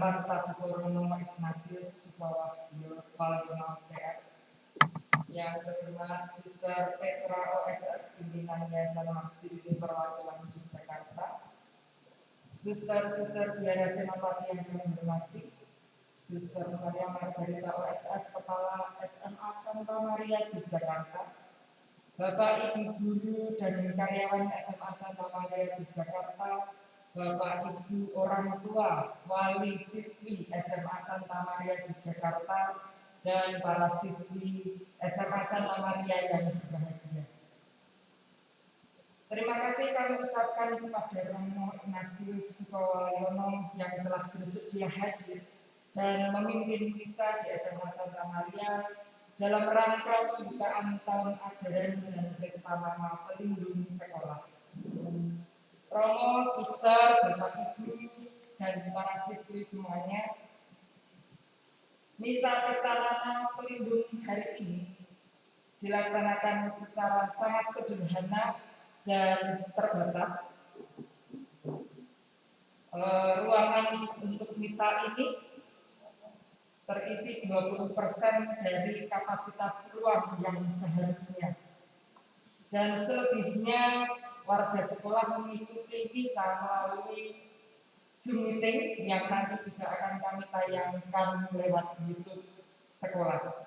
Tanpa Purnomo Ignatius bawah Valdono PR. Yang kedua, Sister Petra OSF, pimpinan Yayasan Marsdiri Perwakilan Yogyakarta. Sister Diana Senopati yang kami hormati, Sister Maria Margarita OSF, Kepala SMA Santa Maria Yogyakarta. Bapak Ibu guru dan karyawan SMA Santa Maria Yogyakarta, Bapak Ibu orang tua, wali siswi SMA Santa Maria Yogyakarta, dan para siswi SMA Santa Maria yang berbahagia. Terima kasih kami ucapkan kepada Romo Ignatius Sukowayono yang telah bersedia hadir dan memimpin misa di SMA Santa Maria dalam rangka pembukaan tahun ajaran dan pesta nama pelindung sekolah. Romo, Suster, Bapak Ibu, dan para siswi semuanya, misa pesta nama pelindung hari ini dilaksanakan secara sangat sederhana dan terbatas. Ruangan untuk misa ini terisi 20% dari kapasitas ruang yang seharusnya. Dan selebihnya warga sekolah mengikuti misa melalui Zoom meeting yang nanti juga akan kami tayangkan lewat YouTube sekolah.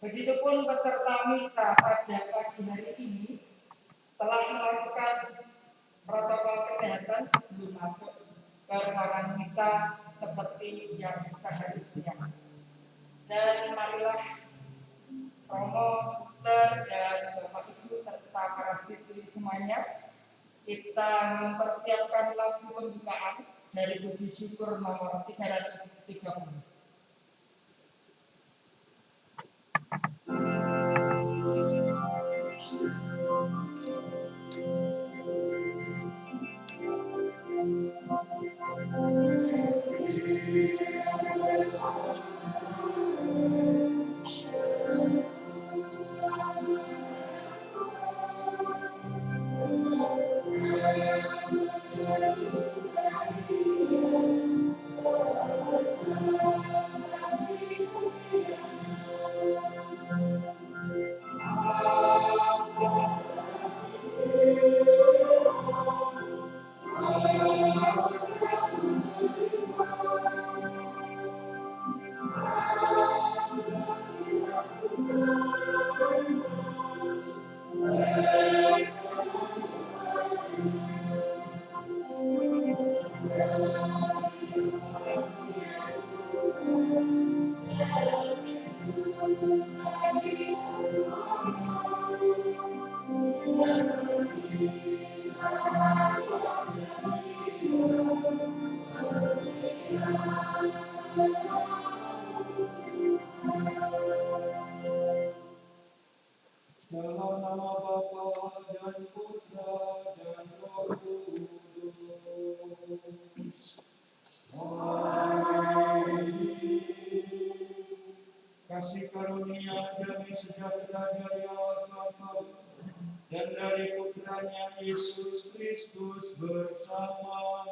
Begitupun peserta misa pada pagi hari ini telah melakukan protokol kesehatan sebelum masuk ke ruangan misa seperti yang seharusnya. Dan marilah Romo, Suster, dan Bapak Ibu serta para siswi semuanya, kita mempersiapkan lagu pembukaan dari puji syukur nomor 330. Dalam nama Bapa dan Putra dan Roh Kudus. Amin. Kasih karunia dan sejahtera dari Allah Bapa dan dari Putranya Yesus Kristus bersama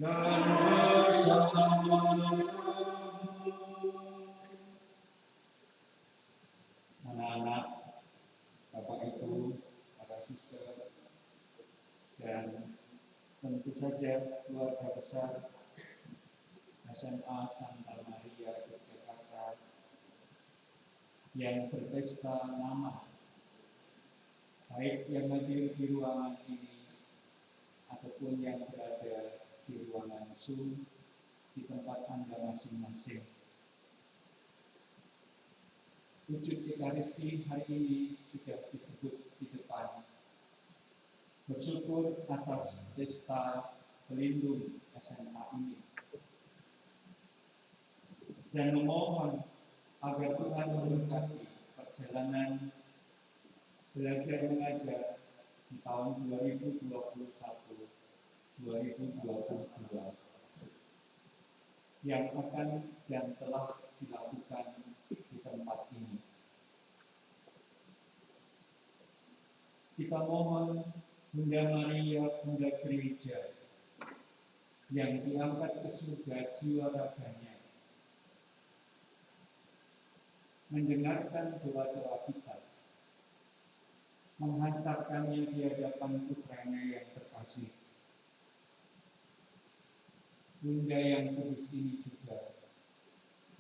dan bersama anak-anak, Bapak Ibu, para suster, dan tentu saja keluarga besar SMA Santa Maria Yogyakarta yang berpesta nama, baik yang hadir di ruangan ini ataupun yang berada di ruangan Zoom di tempat Anda masing-masing. Wujud Ekaristi hari ini sudah disebut di depan. Bersyukur atas pesta pelindung SMA ini. Dan memohon agar Tuhan memberkati perjalanan belajar mengajar di tahun 2021-2022 yang telah dilakukan di tempat ini. Kita mohon Bunda Maria, Bunda Gereja, yang diangkat ke surga jiwa raganya, mendengarkan doa-doa kita, menghantarkannya di hadapan putranya yang terkasih. Bunda yang kudus ini juga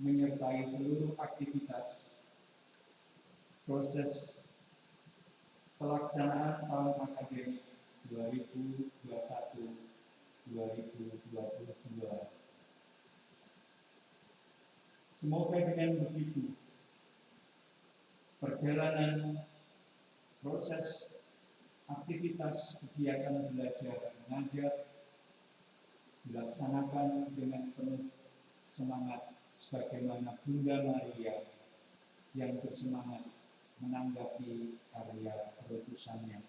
menyertai seluruh aktivitas proses pelaksanaan tahun akademik 2021-2022. Semoga dengan begitu perjalanan proses aktivitas kegiatan belajar mengajar dilaksanakan dengan penuh semangat sebagaimana Bunda Maria yang bersemangat menanggapi karya perutusannya.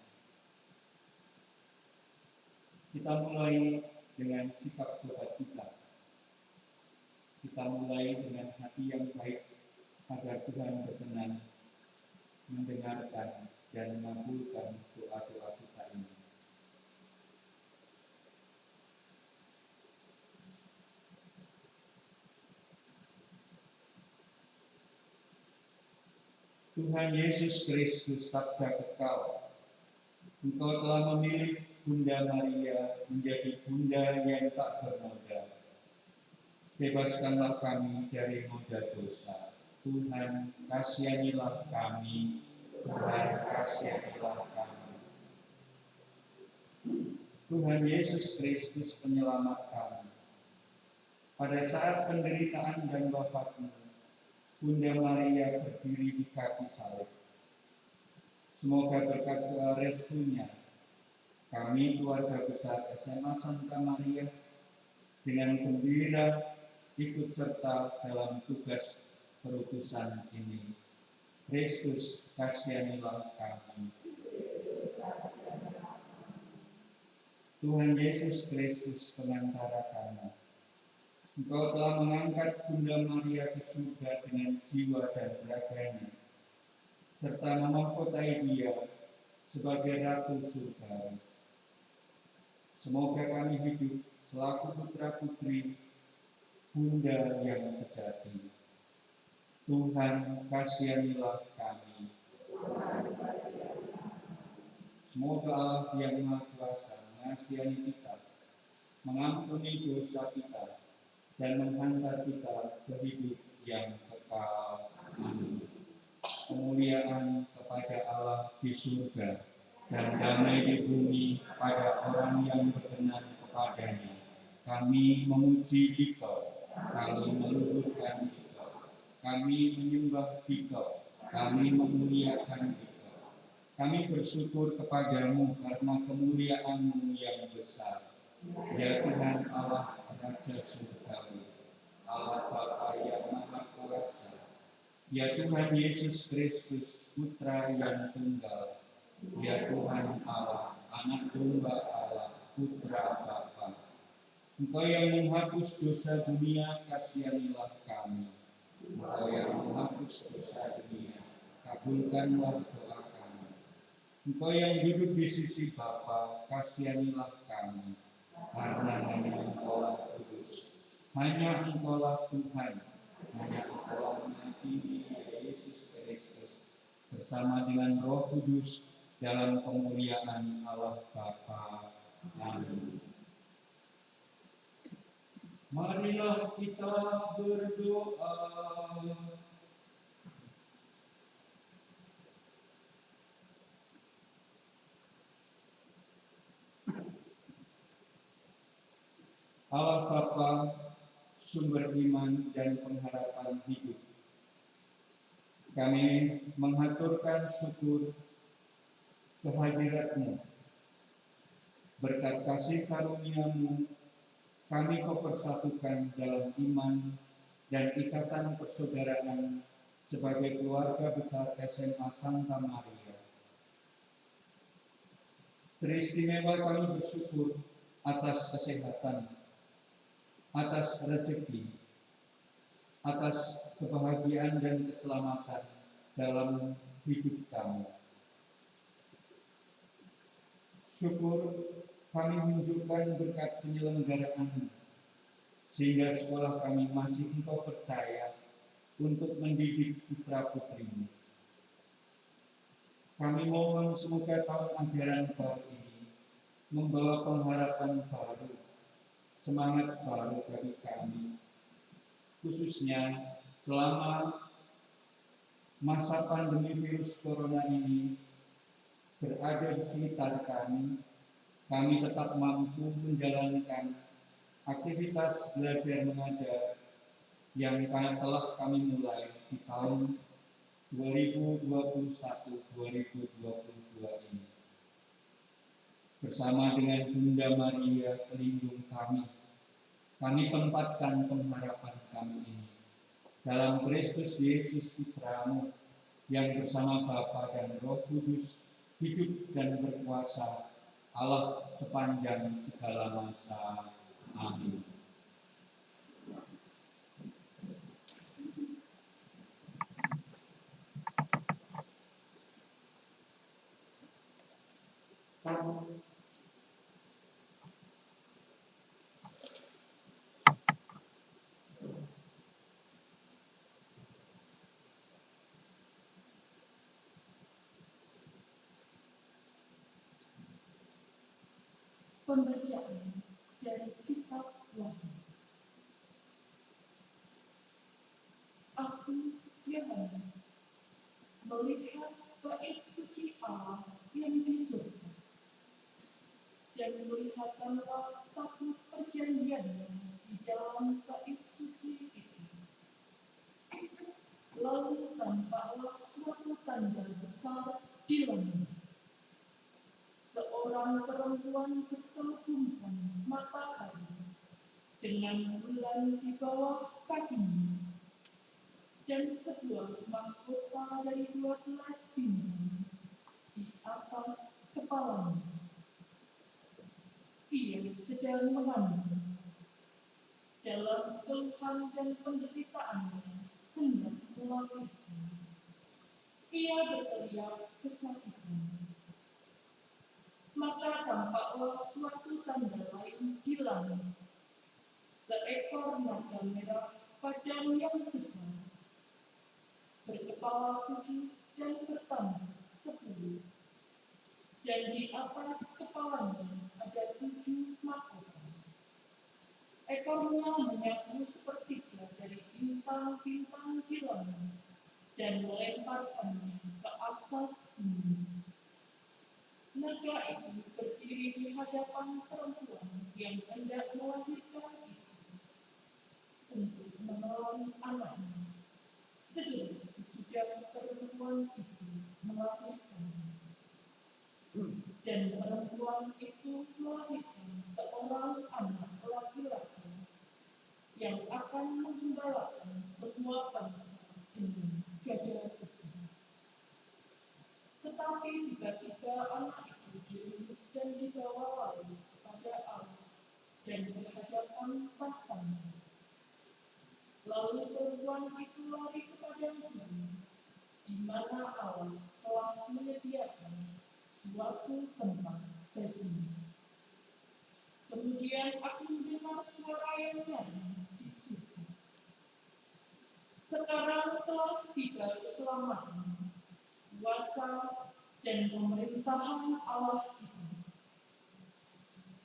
Kita mulai dengan sikap tobat kita. Kita mulai dengan hati yang baik agar Tuhan berkenan mendengarkan dan mengabulkan doa-doa kita ini. Tuhan Yesus Kristus, sabda kekal, Engkau telah memilih Bunda Maria menjadi Bunda yang tak bernoda. Bebaskanlah kami dari noda dosa. Tuhan, kasihanilah kami. Tuhan, kasihanilah kami. Tuhan Yesus Kristus, penyelamat kami. Pada saat penderitaan dan wafat-Mu, Bunda Maria berdiri di kaki salib. Semoga berkat doa restunya, kami keluarga besar SMA Santa Maria dengan gembira ikut serta dalam tugas perutusan ini. Kristus, kasihanilah kami. Tuhan Yesus Kristus, pengantara kami. Engkau telah mengangkat Bunda Maria ke surga dengan jiwa dan raganya, serta memahkotai dia sebagai Ratu surgawi. Semoga kami hidup selaku putra-putri Bunda yang sejati. Tuhan, kasihanilah kami. Semoga Allah yang Maha Kuasa mengasihani kita, mengampuni dosa kita, dan menghantar kita ke hidup yang kekal. Amin. Kemuliaan kepada Allah di surga dan damai di bumi pada orang yang berkenan kepadanya. Kami memuji Dikau, kami meluhurkan Dikau, kami menyembah Dikau, kami memuliakan Dikau. Kami bersyukur kepadamu karena kemuliaan-Mu yang besar. Ya Tuhan Allah Raja Surgawi, Allah Bapa yang Maha Kuasa, ya Tuhan Yesus Kristus, Putra yang tunggal, ya Tuhan Allah, Anak Domba Allah, Putra Bapa. Engkau yang menghapus dosa dunia, kasihanilah kami. Engkau yang menghapus dosa dunia, kabulkanlah doa kami. Engkau yang duduk di sisi Bapa, kasihanilah kami. Karena hanya Engkaulah kudus, hanya Engkaulah Tuhan, hanya Engkaulah mengampuni Yesus Kristus, bersama dengan Roh Kudus dalam kemuliaan Allah Bapa. Amin. Marilah kita berdoa. Allah Bapa, sumber iman dan pengharapan hidup, kami menghaturkan syukur kehadirat-Mu. Berkat kasih karunia-Mu, kami Kau persatukan dalam iman dan ikatan persaudaraan sebagai keluarga besar SMA Santa Maria. Teristimewa kami bersyukur atas kesehatan, atas rezeki, atas kebahagiaan dan keselamatan dalam hidup kami. Syukur kami menunjukkan berkat penyelenggaraan, sehingga sekolah kami masih Engkau percaya untuk mendidik putra-putrimu. Kami mohon semoga tahun ajaran baru ini membawa pengharapan baru, semangat baru bagi kami, khususnya selama masa pandemi virus corona ini berada di sekitar kami tetap mampu menjalankan aktivitas belajar mengajar yang telah kami mulai di tahun 2021-2022 ini. Bersama dengan Bunda Maria pelindung kami tempatkan pengharapan kami ini dalam Kristus Yesus Putramu yang bersama Bapa dan Roh Kudus hidup dan berkuasa Allah sepanjang segala masa. Amin. Pembacaan dari Kitab Wahyu. Aku, Yohanes, melihat bait suci Allah yang di surga, dan melihatlah tabut perjanjiannya di dalam bait suci itu. Lalu tampaklah suatu tanda besar di langit. Seorang perempuan berselubungkan matahari dengan bulan di bawah kakinya, dan sebuah mahkota dari 12 bintang di atas kepalanya. Ia sedang mengandung. Dalam keluhan dan penderitaannya hendak melahirkan. Ia berteriak kesakitan. Maka tampaklah suatu tanda lain di langit. Seekor naga merah padang yang besar, berkepala 7 dan bertanduk 10. Dan di atas kepalanya ada 7 mahkota. Ekornya menyapu sepertiga dari bintang-bintang di langit dan melemparkannya ke atas bumi. Naga itu berdiri di hadapan perempuan yang hendak melahirkan itu untuk menolong anaknya. Segera sesudah perempuan itu melahirkannya. Dan perempuan itu melahirkan seorang anak laki-laki yang akan menggembalakan semua bangsa dengan gada besi. Tetapi tiba-tiba anak itu dirunduk dan dibawa lari kepada Allah dan berhadapan pasangan. Lalu perempuan itu lari kepada bumi, di mana Allah telah menyediakan suatu tempat baginya. Kemudian aku mendengar suara yang nyaring di surga. Sekarang telah tiba keselamatan, kuasa dan pemerintahan Allah itu.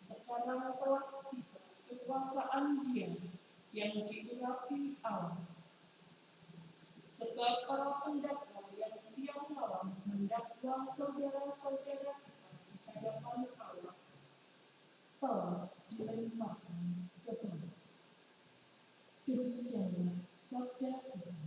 Sekarang telah tiba kekuasaan Dia yang diurapi Allah. Sebab para pendakwa yang siang malam mendakwa saudara-saudara kita di hadapan Allah telah dilemparkan ke bawah. Demikianlah sabda Tuhan.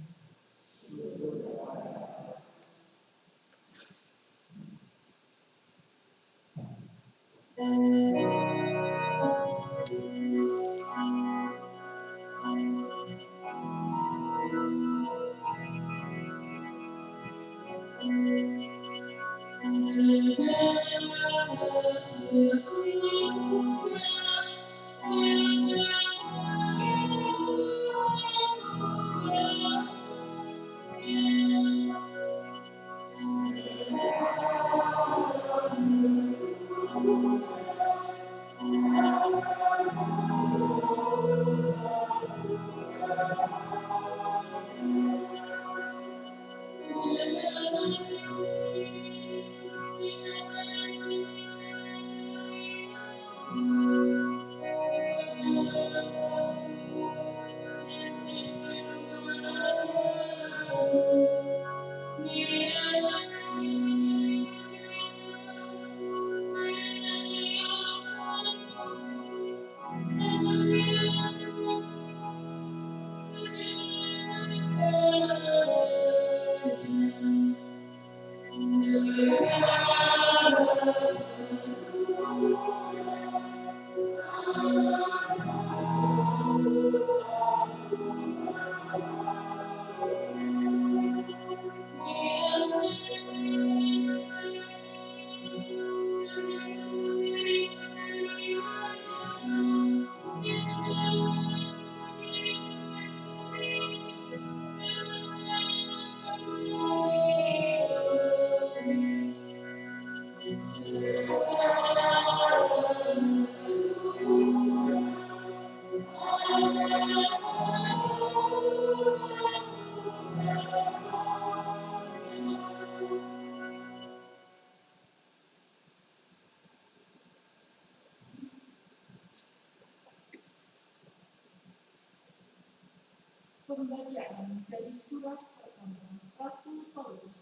Pembacaan dari surat pertama Rasul Paulus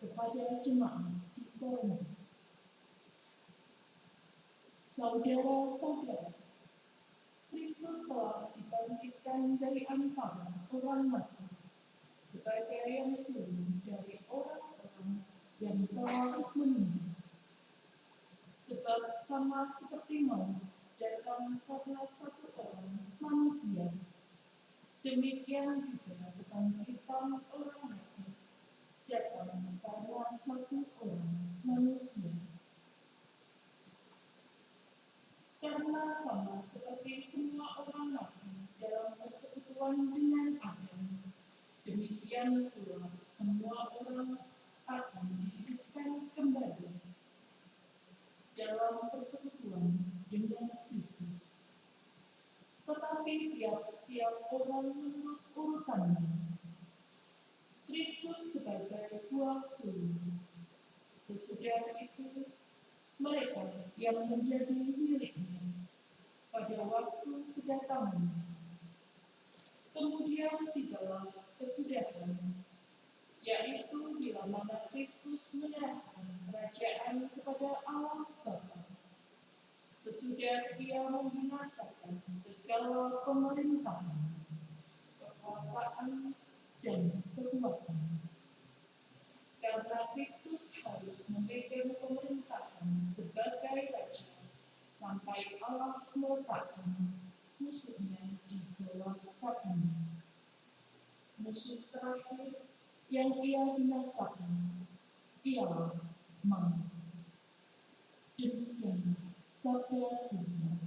kepada jemaat di Korintus. Saudara-saudara, Kristus telah dibangkitkan dari antara orang mati sebagai yang sulung dari orang-orang yang telah meninggal. Sebab sama seperti maut datang pada satu orang manusia, demikian juga kebangkitan orang mati datang pada satu orang manusia. Karena sama seperti semua orang mati dalam persekutuan dengan Adam, demikian pula semua orang akan dihidupkan kembali dalam persekutuan dengan Kristus. Tetapi tiap-tiap orang menurut urutannya. Kristus sebagai buah sulung. Sesudah itu, mereka yang menjadi miliknya pada waktu kedatangannya. Kemudian tibalah kesudahan, yaitu bila mana Kristus menyerahkan kerajaan kepada Allah Bapa. Sesudah Ia membinasakan segala pemerintahan, kekuasaan, dan kekuatan. Karena Kristus harus memegang pemerintahan sebagai Raja sampai Allah meletakkan musuhnya di bawah kakinya. Musuh terakhir yang Ia binasakan ialah maut. Demikian sabda Tuhan.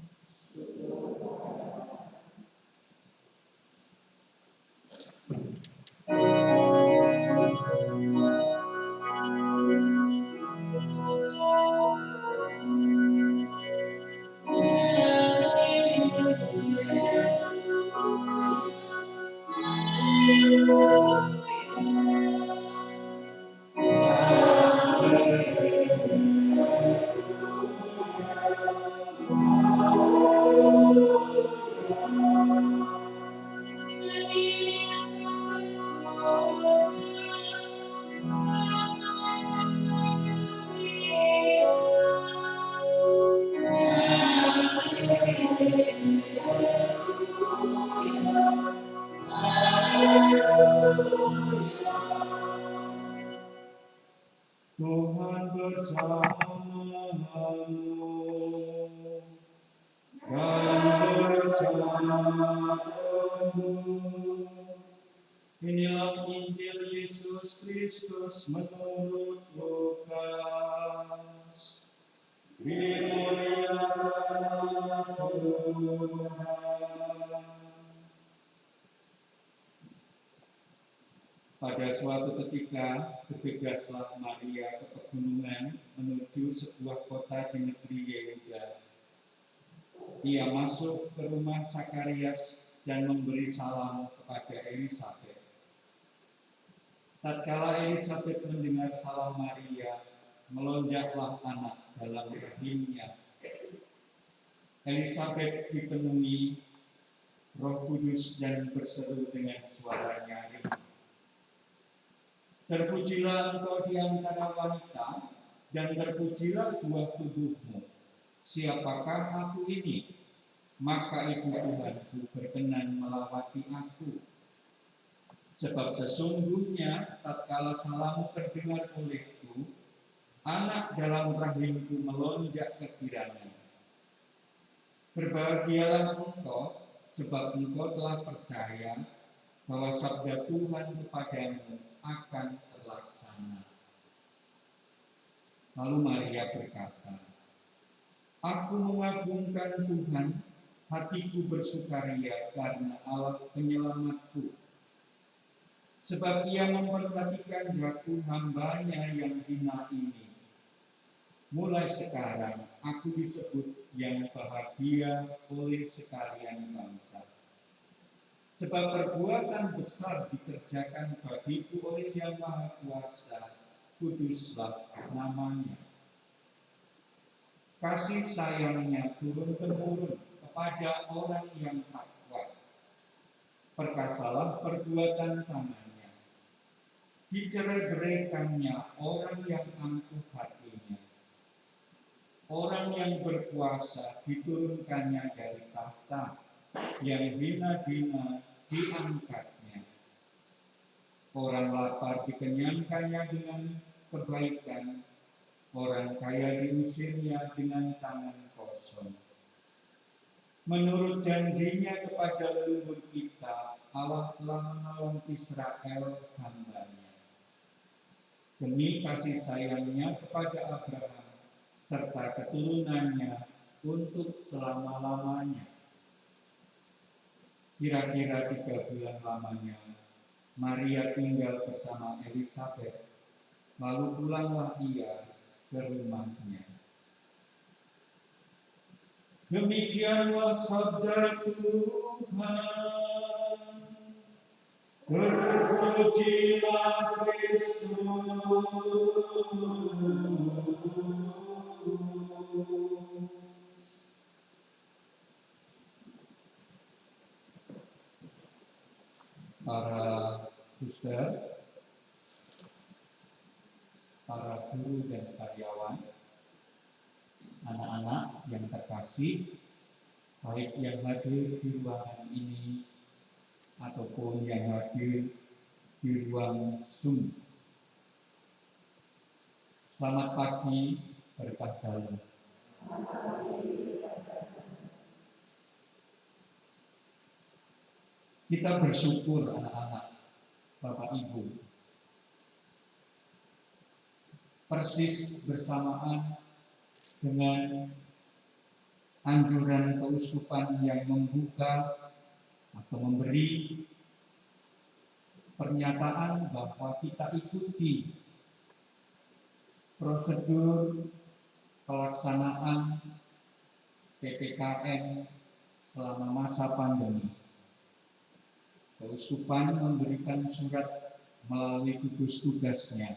Tuhan bersamamu dan bersamamu. Inilah Injil Yesus Kristus menurut Lukas. Dimuliakanlah Tuhan. Pada suatu ketika, bergegaslah Maria ke pegunungan menuju sebuah kota di negeri Yehuda. Ia masuk ke rumah Zakarias dan memberi salam kepada Elisabet. Tatkala Elisabet mendengar salam Maria, melonjaklah anak dalam rahimnya. Elisabet dipenuhi Roh Kudus dan berseru dengan suara nyaring, "Terpujilah engkau di antara wanita, dan terpujilah buah tubuhmu. Siapakah aku ini? Maka ibu Tuhanku berkenan melawati aku. Sebab sesungguhnya tatkala salammu terdengar olehku, anak dalam rahimku melonjak kegirangan. Berbahagialah engkau, sebab engkau telah percaya bahwa sabda Tuhan kepadamu akan terlaksana." Lalu Maria berkata, "Aku mengagungkan Tuhan, hatiku bersukaria karena Allah penyelamatku. Sebab ia memperhatikan daku hambanya yang hina ini. Mulai sekarang aku disebut yang bahagia oleh sekalian bangsa. Sebab perbuatan besar dikerjakan bagiku oleh Yang Maha Kuasa, kuduslah namanya. Kasih sayangnya turun-temurun kepada orang yang takwa. Perkasalah perbuatan tangannya. Dicerai-beraikannya orang yang angkuh hatinya. Orang yang berkuasa diturunkannya dari tahta, yang hina-hina diangkatnya. Orang lapar dikenyangkannya dengan kebaikan, orang kaya diusirnya dengan tangan kosong. Menurut janjinya kepada leluhur kita, Allah telah menolong Israel hambanya. Demi kasih sayangnya kepada Abraham serta keturunannya untuk selama-lamanya. Kira-kira 3 bulan lamanya, Maria tinggal bersama Elisabet, lalu pulanglah ia ke rumahnya. Demikianlah sabda Tuhan. Terpujilah Kristus. Para suster, para guru dan karyawan, anak-anak yang terkasih, baik yang hadir di ruangan ini ataupun yang hadir di ruang Zoom. Selamat pagi, berkah dalam. Kita bersyukur anak-anak, Bapak Ibu, persis bersamaan dengan anjuran keuskupan yang membuka atau memberi pernyataan bahwa kita ikuti prosedur pelaksanaan PPKM selama masa pandemi. Keuskupan memberikan surat melalui gugus tugasnya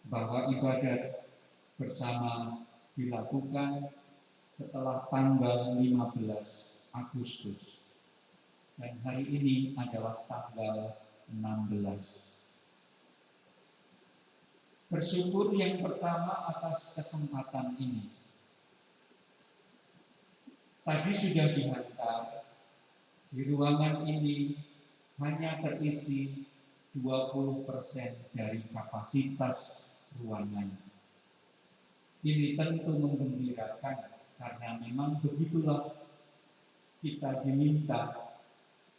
bahwa ibadat bersama dilakukan setelah tanggal 15 Agustus. Dan hari ini adalah tanggal 16. Bersyukur yang pertama atas kesempatan ini. Tadi sudah dihantar, di ruangan ini hanya terisi 20% dari kapasitas ruangan. Ini tentu menggembirakan karena memang begitulah kita diminta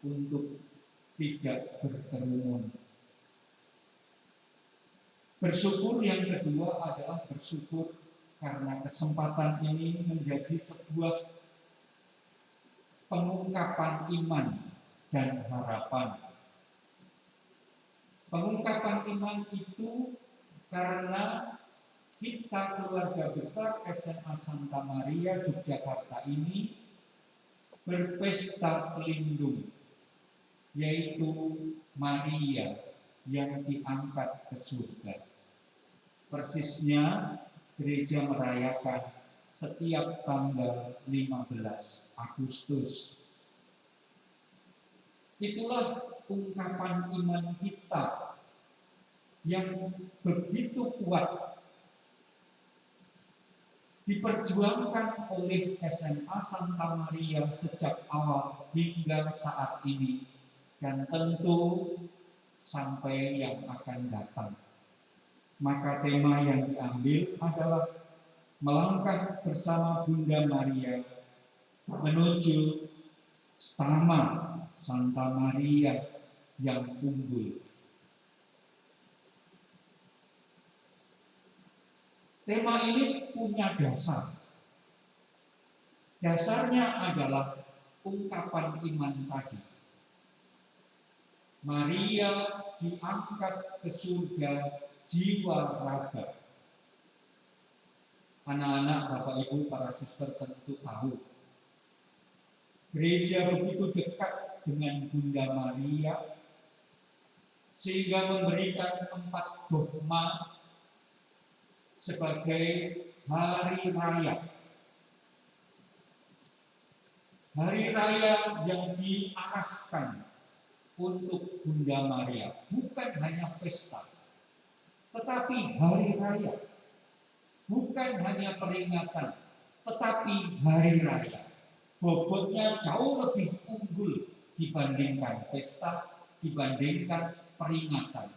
untuk tidak berkerumun. Bersyukur yang kedua adalah bersyukur karena kesempatan ini menjadi sebuah pengungkapan iman dan harapan. Pengungkapan iman itu karena kita keluarga besar SMA Santa Maria Yogyakarta ini berpesta pelindung, yaitu Maria, yang diangkat ke surga. Persisnya gereja merayakan setiap tanggal 15 Agustus. Itulah ungkapan iman kita yang begitu kuat diperjuangkan oleh SMA Santa Maria sejak awal hingga saat ini, dan tentu sampai yang akan datang. Maka tema yang diambil adalah melangkah bersama Bunda Maria menuju Stama Santa Maria yang unggul. Tema ini punya dasar. Dasarnya adalah ungkapan iman tadi. Maria diangkat ke surga jiwa raga. Anak-anak, Bapak Ibu, para suster tentu tahu. Gereja begitu dekat dengan Bunda Maria sehingga memberikan 4 dogma sebagai hari raya. Hari raya yang diarahkan untuk Bunda Maria, bukan hanya pesta, tetapi hari raya. Bukan hanya peringatan, tetapi hari raya. Bobotnya jauh lebih unggul dibandingkan pesta, dibandingkan peringatan.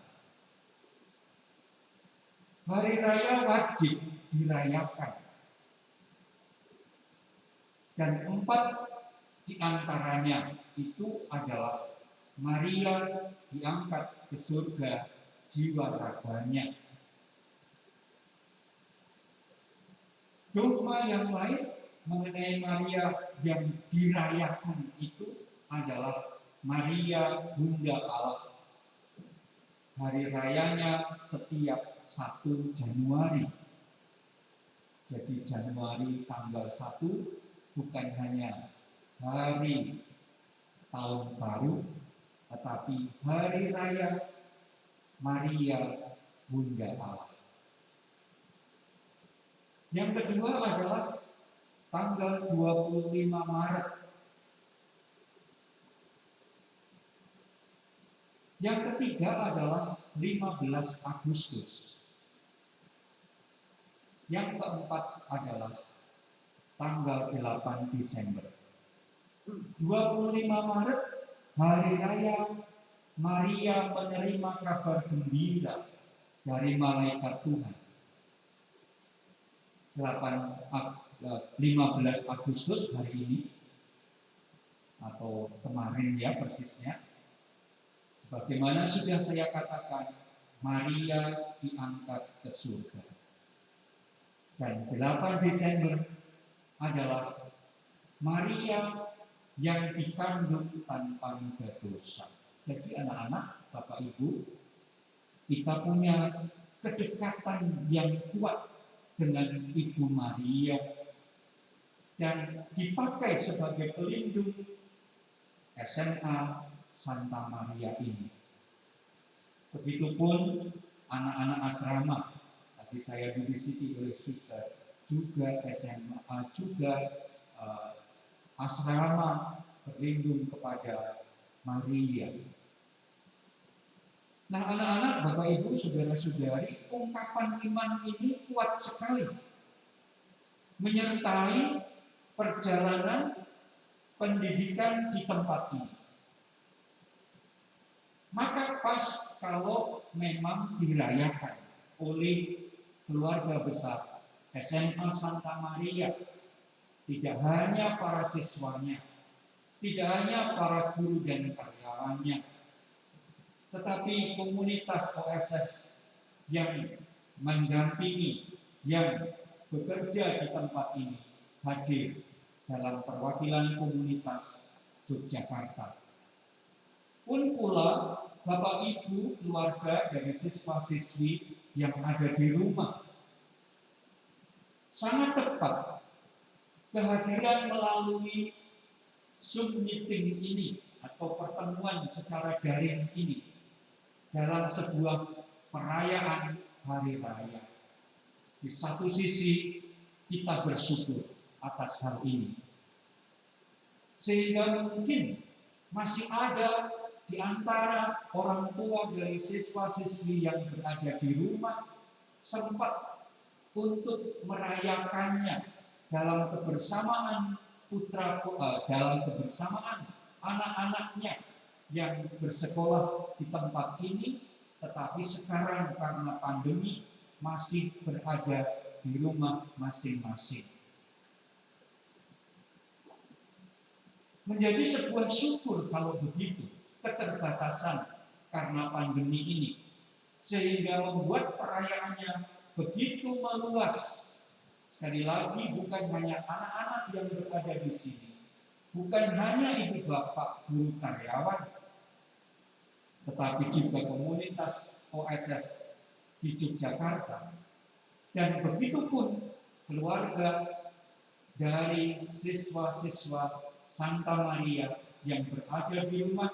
Hari raya wajib dirayakan. Dan 4 diantaranya itu adalah Maria diangkat ke surga jiwa raganya. Dogma yang lain mengenai Maria yang dirayakan itu adalah Maria Bunda Allah. Hari rayanya setiap 1 Januari. Jadi Januari tanggal 1 bukan hanya hari tahun baru, tetapi hari raya Maria Bunda Allah. Yang kedua adalah tanggal 25 Maret. Yang ketiga adalah 15 Agustus. Yang keempat adalah tanggal 8 Desember. 25 Maret, hari raya Maria menerima kabar gembira dari malaikat Tuhan. 15 Agustus hari ini, atau kemarin ya persisnya, sebagaimana sudah saya katakan, Maria diangkat ke surga. Dan 8 Desember adalah Maria yang dikandung tanpa noda dosa. Jadi anak-anak, Bapak Ibu, kita punya kedekatan yang kuat dengan Ibu Maria dan dipakai sebagai pelindung SMA Santa Maria ini. Begitupun anak-anak asrama, tadi saya divisiti oleh suster, juga SMA, juga asrama berlindung kepada Maria. Nah, anak-anak, Bapak Ibu, saudara-saudari, ungkapan iman ini kuat sekali menyertai perjalanan pendidikan di tempat ini. Maka pas kalau memang dirayakan oleh keluarga besar SMA Santa Maria, tidak hanya para siswanya, tidak hanya para guru dan karyawannya, tetapi komunitas OSF yang mendampingi, yang bekerja di tempat ini hadir dalam perwakilan komunitas Yogyakarta. Pun pula Bapak Ibu keluarga dari siswa-siswi yang ada di rumah. Sangat tepat kehadiran melalui Zoom meeting ini atau pertemuan secara daring ini dalam sebuah perayaan hari raya. Di satu sisi kita bersyukur atas hal ini, sehingga mungkin masih ada di antara orang tua dari siswa-siswi yang berada di rumah sempat untuk merayakannya dalam kebersamaan dalam kebersamaan anak-anaknya yang bersekolah di tempat ini, tetapi sekarang karena pandemi masih berada di rumah masing-masing. Menjadi sebuah syukur kalau begitu, keterbatasan karena pandemi ini, sehingga membuat perayaannya begitu meluas. Sekali lagi, bukan hanya anak-anak yang berada di sini, bukan hanya ibu bapak guru karyawan, tetapi juga komunitas OSF di Yogyakarta, dan begitu pun keluarga dari siswa-siswa Santa Maria yang berada di rumah,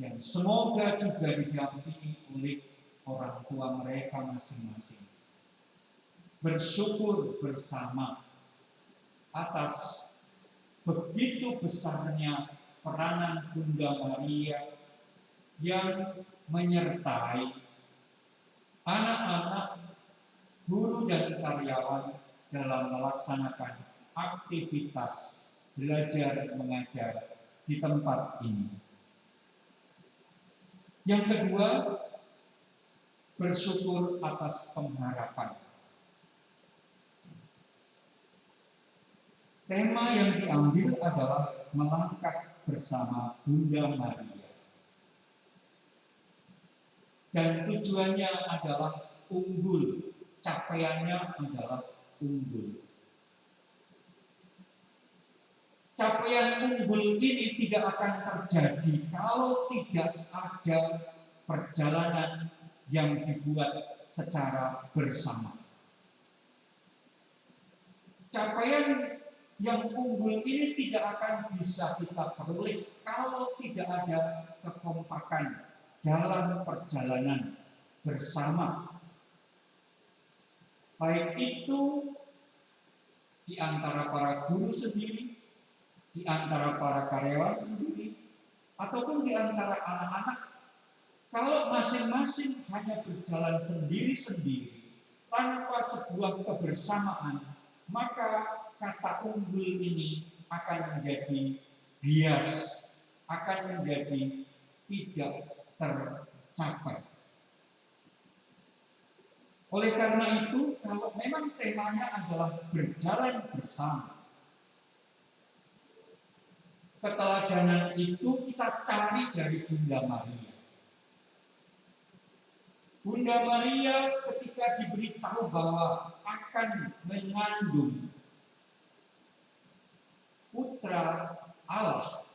yang semoga juga didampingi oleh orang tua mereka masing-masing. Bersyukur bersama atas begitu besarnya peranan Bunda Maria yang menyertai anak-anak, guru dan karyawan dalam melaksanakan aktivitas belajar mengajar di tempat ini. Yang kedua, bersyukur atas pengharapan. Tema yang diambil adalah melangkah bersama Bunda Maria. Dan tujuannya adalah unggul, capaiannya adalah unggul. Capaian unggul ini tidak akan terjadi kalau tidak ada perjalanan yang dibuat secara bersama. Capaian yang unggul ini tidak akan bisa kita peroleh kalau tidak ada kekompakan dalam perjalanan bersama. Baik itu di antara para guru sendiri, di antara para karyawan sendiri, ataupun di antara anak-anak. Kalau masing-masing hanya berjalan sendiri-sendiri tanpa sebuah kebersamaan, maka kata unggul ini akan menjadi bias, akan menjadi tidak tercapai. Oleh karena itu, kalau memang temanya adalah berjalan bersama, keteladanan itu kita cari dari Bunda Maria. Bunda Maria ketika diberitahu bahwa akan mengandung putra Allah,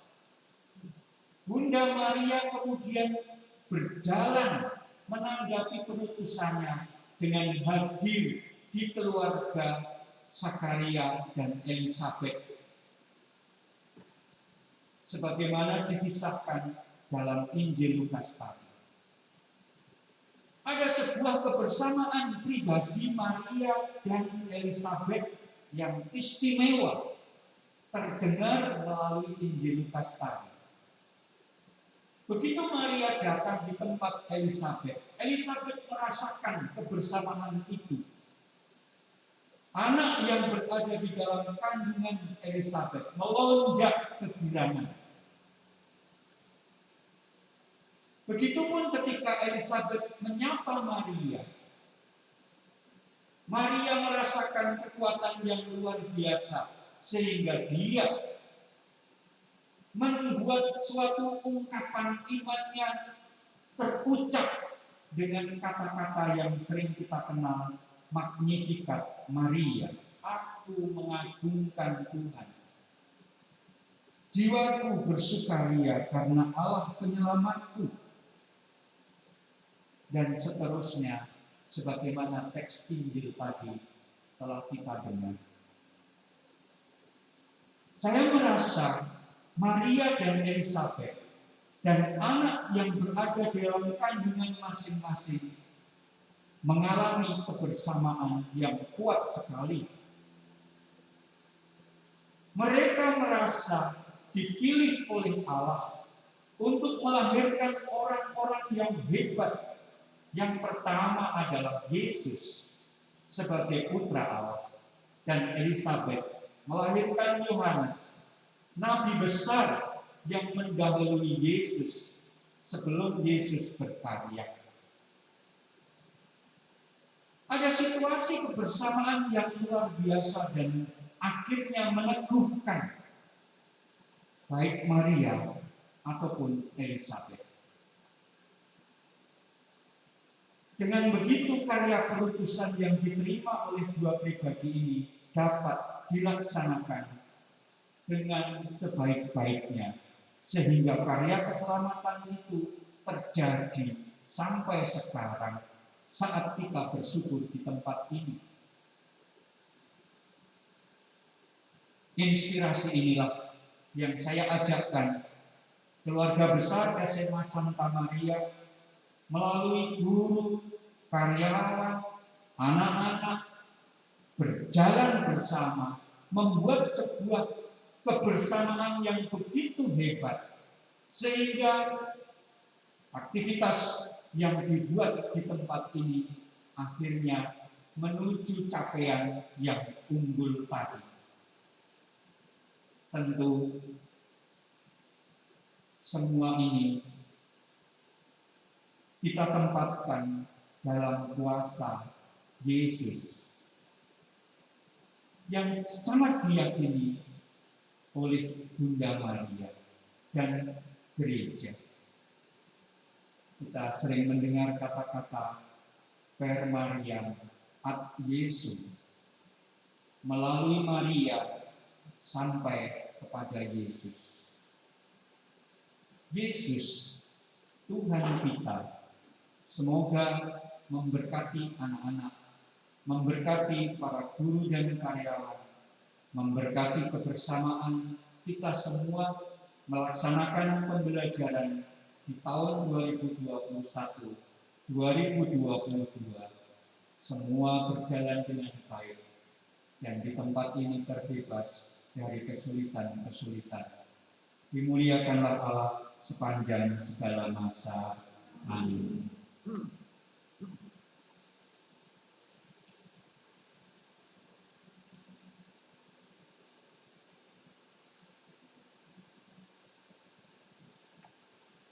Bunda Maria kemudian berjalan menanggapi penutusannya dengan hadir di keluarga Zakaria dan Elisabet, sebagaimana dikisahkan dalam Injil Lukas tadi. Ada sebuah kebersamaan pribadi Maria dan Elisabet yang istimewa terdengar melalui Injil Lukas tadi. Begitu Maria datang di tempat Elisabet, Elisabet merasakan kebersamaan itu. Anak yang berada di dalam kandungan Elisabet melonjak kegirangan. Begitupun ketika Elisabet menyapa Maria, Maria merasakan kekuatan yang luar biasa, sehingga dia membuat suatu ungkapan imannya terucap dengan kata-kata yang sering kita kenal, Magnificat Maria, aku mengagungkan Tuhan. Jiwaku bersukaria karena Allah penyelamatku. Dan seterusnya, sebagaimana teks Injil tadi telah kita dengar. Saya merasa Maria dan Elisabet dan anak yang berada dalam kandungan masing-masing mengalami kebersamaan yang kuat sekali. Mereka merasa dipilih oleh Allah untuk melahirkan orang-orang yang hebat. Yang pertama adalah Yesus sebagai putra Allah, dan Elizabeth melahirkan Yohanes, nabi besar yang mendahului Yesus sebelum Yesus berkarya. Ada situasi kebersamaan yang luar biasa dan akhirnya meneguhkan baik Maria ataupun Elizabeth. Dengan begitu karya perutusan yang diterima oleh dua pribadi ini dapat dilaksanakan dengan sebaik-baiknya, sehingga karya keselamatan itu terjadi sampai sekarang saat kita bersyukur di tempat ini. Inspirasi inilah yang saya ajakkan keluarga besar SMA Santa Maria melalui guru, karyawan, anak-anak berjalan bersama, membuat sebuah kebersamaan yang begitu hebat, sehingga aktivitas yang dibuat di tempat ini akhirnya menuju capaian yang unggul tadi. Tentu semua ini kita tempatkan dalam kuasa Yesus yang sangat diyakini oleh Bunda Maria dan gereja. Kita sering mendengar kata-kata per Mariam ad Yesus, melalui Maria sampai kepada Yesus. Yesus, Tuhan kita, semoga memberkati anak-anak, memberkati para guru dan karyawan, memberkati kebersamaan kita semua melaksanakan pembelajaran di tahun 2021-2022. Semua berjalan dengan baik dan di tempat ini terbebas dari kesulitan-kesulitan. Dimuliakanlah Allah sepanjang segala masa. Amin.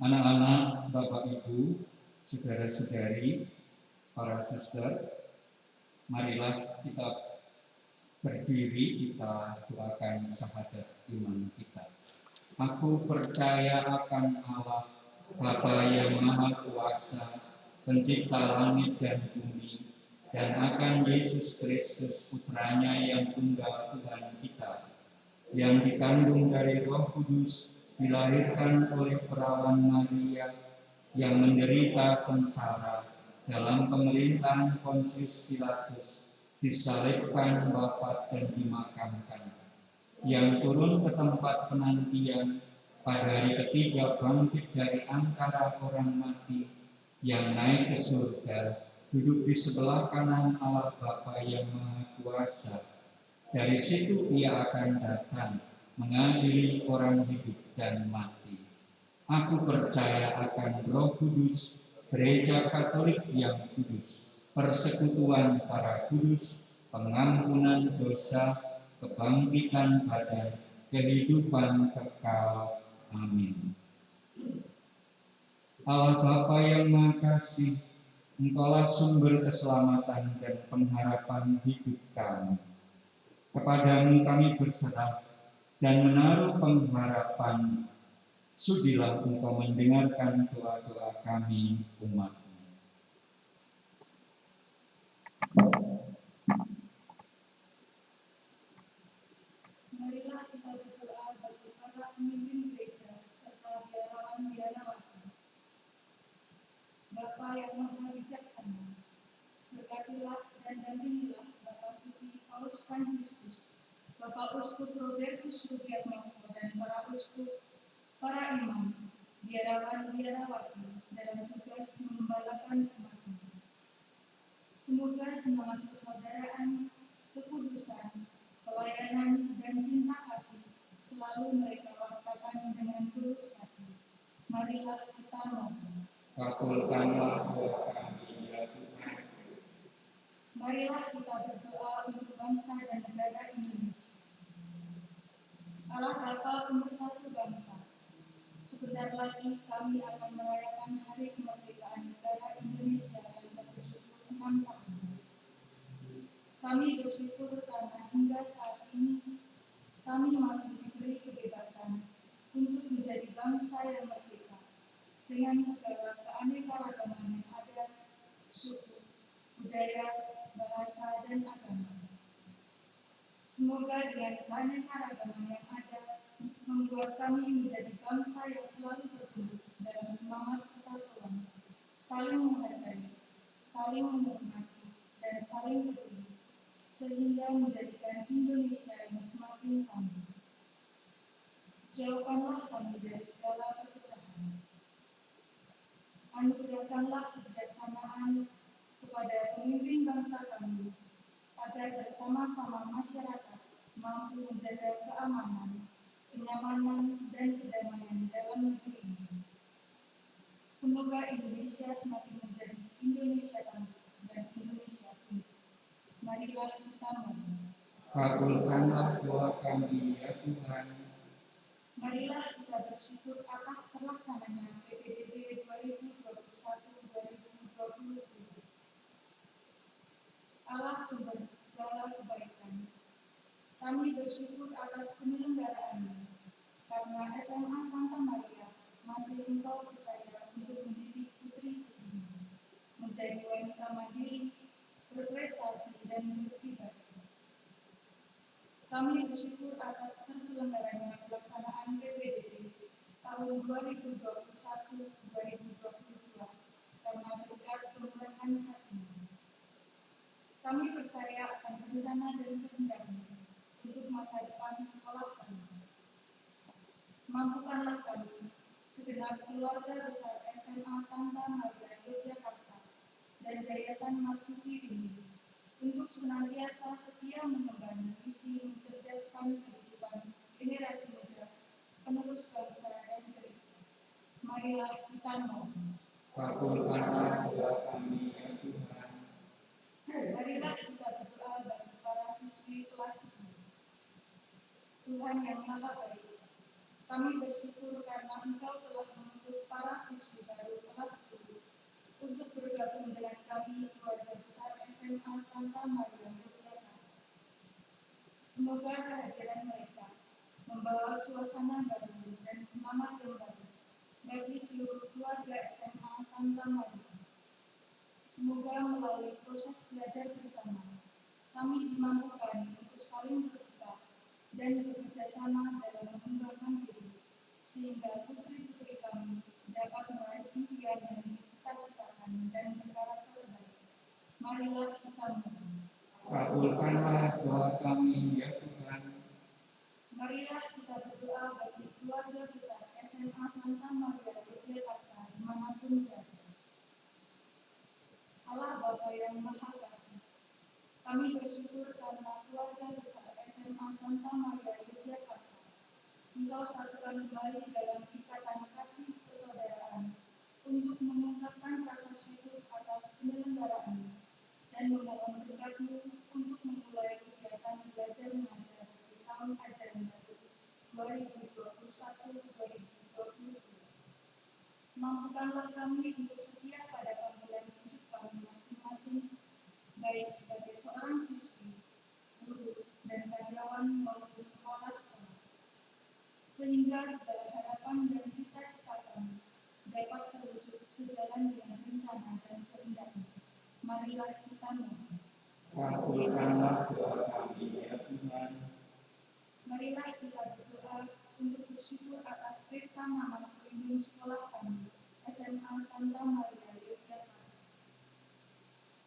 Anak-anak, Bapak Ibu, saudara-saudari, para suster, marilah kita berdiri, kita doakan syahadat iman kita. Aku percaya akan Allah, Bapa yang Maha Kuasa, Pencipta langit dan bumi, dan akan Yesus Kristus, Putranya yang tunggal Tuhan kita, yang dikandung dari Roh Kudus, dilahirkan oleh perawan Maria, yang menderita sengsara dalam pemerintahan Pontius Pilatus, disalibkan, wafat dan dimakamkan, yang turun ke tempat penantian, pada hari ketiga bangkit dari antara orang mati, yang naik ke surga, duduk di sebelah kanan Allah Bapa yang Maha Kuasa. Dari situ Ia akan datang mengadili orang hidup dan mati. Aku percaya akan Roh Kudus, Gereja Katolik yang kudus, persekutuan para kudus, pengampunan dosa, kebangkitan badan, kehidupan kekal. Amin. Allah Bapa yang Maha Kasih, Engkaulah sumber keselamatan dan pengharapan hidup kami. Kepadamu kami berserah dan menaruh pengharapan. Sudilah Engkau mendengarkan doa-doa kami umat-Mu. Marilah kita berdoa bagi para pemimpin gereja serta biarawan-biarawati. Bapa yang Maha Bijaksana, berkatilah dan dampingilah Bapak Suci Paus Fransiskus, Bapak Uskup Robertus Sugiarto dan para uskup, para imam, biarawan-biarawati dalam tugas mengembalakan umat ini. Semoga semangat persaudaraan, kekudusan, pelayanan, dan cinta kasih selalu mereka wartakan dengan tulus hati. Marilah kita mohon. Kabulkanlah doa kami, ya Tuhan. Marilah kita berdoa untuk bangsa dan negara Indonesia. Allah Bapa pemersatu bangsa, sebentar lagi kami akan merayakan Hari Kemerdekaan Negara Indonesia yang ke-76 tahun. Kami bersyukur karena hingga saat ini kami masih diberi kebebasan untuk menjadi bangsa yang merdeka dengan segala keanekaragaman yang ada, suku, budaya, bahasa, dan agama. Semoga dengan keanekaragaman yang ada membuat kami menjadi bangsa yang selalu bertumbuh dalam semangat persatuan, saling menghargai, saling menghormati, dan saling peduli, sehingga menjadikan Indonesia yang semakin tangguh. Jauhkanlah kami dari segala perpecahan. Anugerahkanlah kebijaksanaan kepada pemimpin bangsa kami, agar bersama-sama masyarakat mampu menjaga keamanan, kenyamanan, dan kedamaian dalam negeri ini. Semoga Indonesia semakin menjadi Indonesia tangguh dan Indonesia tumbuh. Marilah kita mohon. Kabulkanlah doa kami, ya Tuhan. Marilah kita bersyukur atas terlaksananya PPDB 2021-2027. Allah sumber segala kebaikan. Kami bersyukur atas penyelenggaraannya, karena SMA Santa Maria masih Engkau percaya untuk mendidik putri-putrimu menjadi wanita mandiri, berprestasi, dan berbakti. Kami bersyukur atas terselenggaranya pelaksanaan PPDB tahun 2021-2022 karena berkat kemurahan hati-Mu. Kami percaya akan rencana dan kehendak-Mu untuk masa depan sekolah kami. Mampukanlah kami, segenap keluarga besar SMA Santa Maria Yogyakarta dan Yayasan Marsuki ini, untuk senantiasa setia mengemban visi mencerdaskan kehidupan generasi muda, penerus bangsa dan bangsa. Marilah kita mohon. Kabulkanlah doa kami, ya Tuhan. Marilah kita berdoa bagi para siswi kelas 10. Tuhan yang Maha Baik, kami bersyukur karena Engkau telah mengutus para siswi baru kelas 10 untuk bergabung dengan kami keluarga besar SMA Santa Maria Yogyakarta. Semoga kehadiran mereka membawa suasana baru dan semangat yang baru bagi seluruh keluarga SMA Santa Maria. Semoga melalui proses belajar bersama, kami dimampukan untuk saling terbuka dan bekerja sama dalam mengembangkan diri, sehingga putri-putri kami dapat meraih impian yang dicita-citakan dan berkarakter baik. Marilah kita mohon. Kabulkanlah doa kami, ya Tuhan. Marilah kita berdoa bagi keluarga besar SMA Santa Maria Yogyakarta dimanapun berada. Allah Bapa yang Maha Kasih, kami bersyukur karena keluarga besar SMA Santa Maria Yogyakarta Engkau satukan kembali dalam ikatan kasih persaudaraan untuk mengungkapkan rasa syukur atas penyelenggaraannya dan memohon berkat-Mu untuk memulai kegiatan belajar mengajar di tahun ajaran baru 2021-2022. Mampukanlah kami untuk setia pada panggilan hidup kami masing-masing, baik sebagai seorang siswi, guru, dan karyawan maupun kepala sekolah, sehingga segala harapan dan cita-cita kami dapat terwujud sejalan dengan rencana dan kehendak-Mu. Marilah kita mohon. Kabulkanlah doa kami, ya Tuhan. Marilah kita berdoa untuk bersyukur atas pesta nama pelindung sekolah kami, SMA Santa Maria Yogyakarta.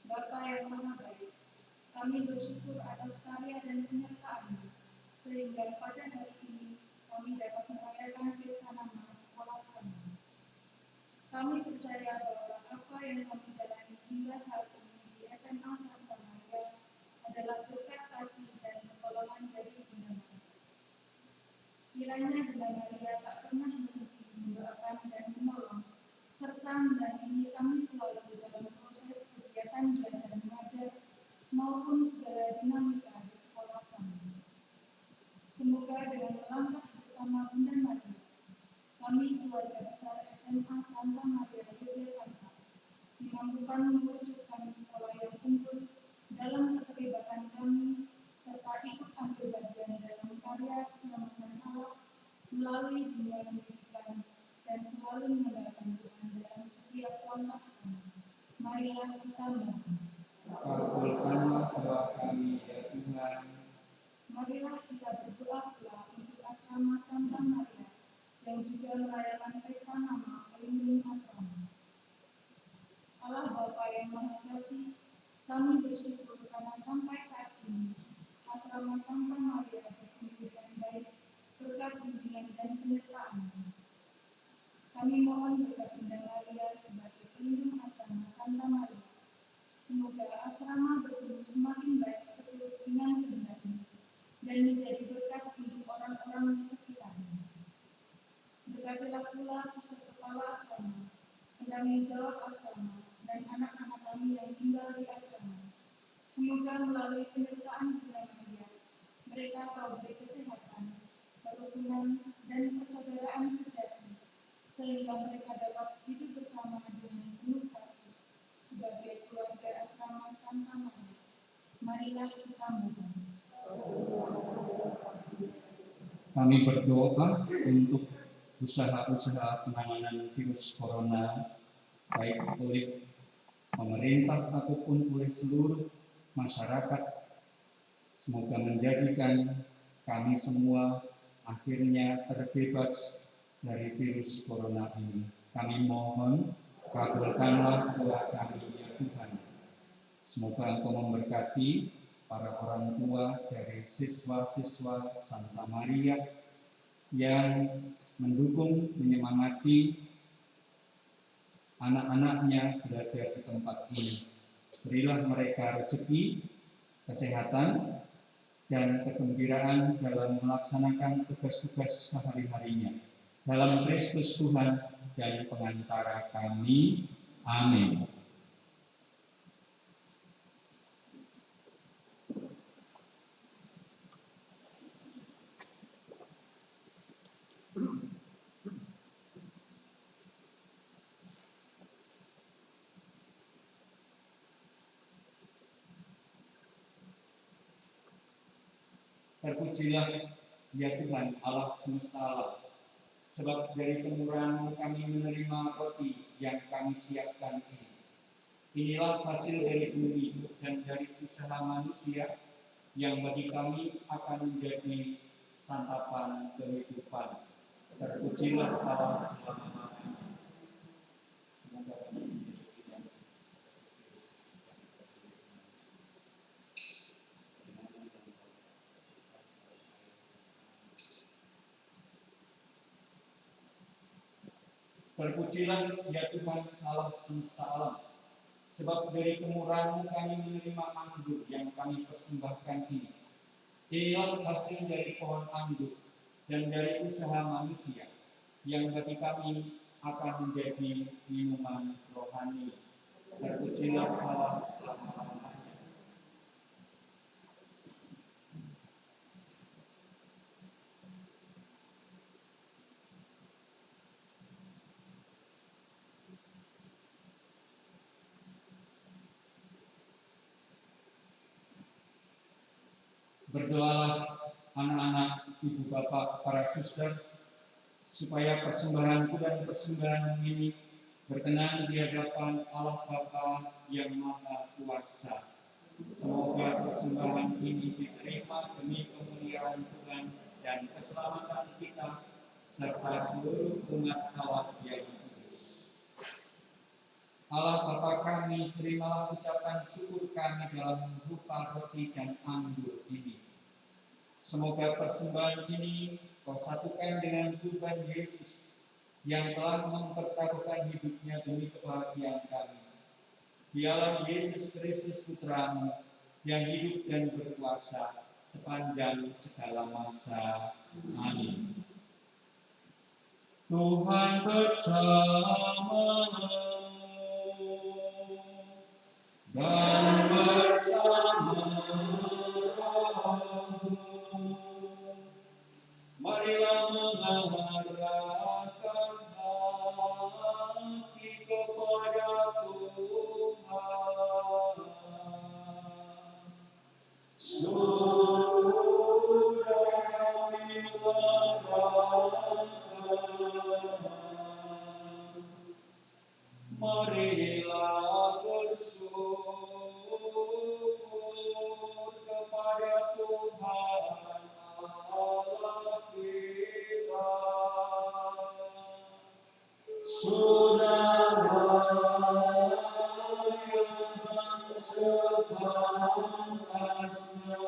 Bapa yang Maha Baik, kami bersyukur atas karya dan penyertaan-Mu, sehingga pada hari ini kami dapat merayakan pesta nama sekolah kami. Kami percaya bahwa apa yang kami jalani hingga saat ini di SMA Santa Maria adalah berkat kasih dan pertolongan dari Bunda Maria. Kiranya Bunda Maria tak pernah berhenti mendoakan dan menolong, serta mendampingi kami selalu dalam proses kegiatan belajar mengajar maupun segala dinamika di sekolah kami. Semoga dengan melangkah bersama Bunda Maria, kami keluarga besar SMA Santa Maria Yogyakarta dimampukan mewujudkan sekolah yang unggul dalam keterlibatan kami serta ikut ambil bagian dalam karya keselamatan Allah melalui dunia pendidikan dan selalu mengandalkan Tuhan dalam setiap langkah kami. Marilah kita mohon. Kabulkanlah doa kami ya Tuhan. Marilah kita berdoa pula untuk asrama Santa Maria yang juga merayakan pesta nama keliling asrama. Allah Bapa yang Maha Kasih, kami bersyukur karena sampai saat ini asrama Santa Maria bertumbuh dengan baik berkat bimbingan dan penyertaan. Kami mohon berkat Bunda Maria sebagai pelindung asrama Santa Maria. Semoga asrama bertumbuh semakin baik seturut dengan kehendaknya dan menjadi berkat untuk orang-orang di sekitarnya. Berkatilah pula suster kepala asrama, penanggung jawab asrama, dan anak-anak kami yang tinggal di asrama. Semoga melalui penyertaan Bunda Maria, mereka tahu beri kesehatan, kerukunan, dan persaudaraan sejati, sehingga mereka dapat hidup bersama dengan penuh kasih sebagai keluarga asrama Santa Maria. Marilah kita mohon. Kami berdoa untuk usaha-usaha penanganan virus corona baik oleh pemerintah ataupun oleh seluruh masyarakat. Semoga menjadikan kami semua akhirnya terbebas dari virus corona ini. Kami mohon kabulkanlah doa kami ya Tuhan. Semoga Engkau memberkati para orang tua dari siswa-siswa Santa Maria yang mendukung, menyemangati anak-anaknya berada di tempat ini. Berilah mereka rezeki, kesehatan, dan kegembiraan dalam melaksanakan tugas-tugas sehari-harinya. Dalam Kristus Tuhan dan pengantara kami. Amin. Terpujilah ya Tuhan Allah semesta alam, sebab dari kemurahan kami menerima roti yang kami siapkan ini. Inilah hasil dari bumi dan dari usaha manusia yang bagi kami akan menjadi santapan kehidupan. Terpujilah Allah selama-lamanya. Semoga kami Terpujilah ya Tuhan Allah semesta alam, sebab dari kemurahan kami menerima anggur yang kami persembahkan ini. Inilah hasil dari pohon anggur dan dari usaha manusia yang bagi kami akan menjadi minuman rohani. Terpujilah Allah selama-lamanya. Berdoalah anak-anak, ibu bapak, para suster, supaya persembahanku dan persembahan ini berkenan di hadapan Allah Bapa yang Maha Kuasa. Semoga persembahan ini diterima demi kemuliaan Tuhan dan keselamatan kita serta seluruh umat Allah yang kudus. Allah Bapa kami, terimalah ucapan syukur kami dalam berupa roti dan anggur ini. Semoga persembahan ini Kau satukan dengan Tuhan Yesus, yang telah mempertaruhkan hidupnya demi kebahagiaan kami. Dialah Yesus Kristus Putra-Mu yang hidup dan berkuasa sepanjang segala masa. Amin. Tuhan bersamamu dan bersama rohmu. Marilah mengarahkan hati kepada Tuhan. Sudah kami larangkan, marilah bersyukur kepada Tuhan Allah kita. Saudara yang sepantasnya,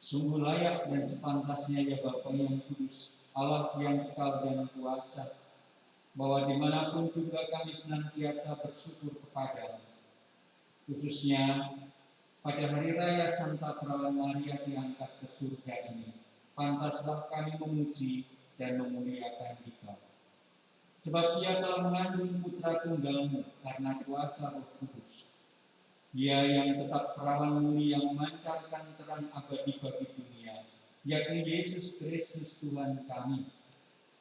sungguh layak dan sepantasnya ya Bapa yang kudus, Allah yang kekal dan kuasa, bahwa dimanapun juga kami senantiasa bersyukur kepadamu. Khususnya pada hari raya Santa Perawan Maria diangkat ke surga ini, pantaslah kami memuji dan memuliakan Dikau. Sebab Ia telah mengandung putra tunggal-Mu karena kuasa Roh Kudus. Dia yang tetap perawan muli yang memancarkan terang abadi bagi dunia, yakni Yesus Kristus Tuhan kami.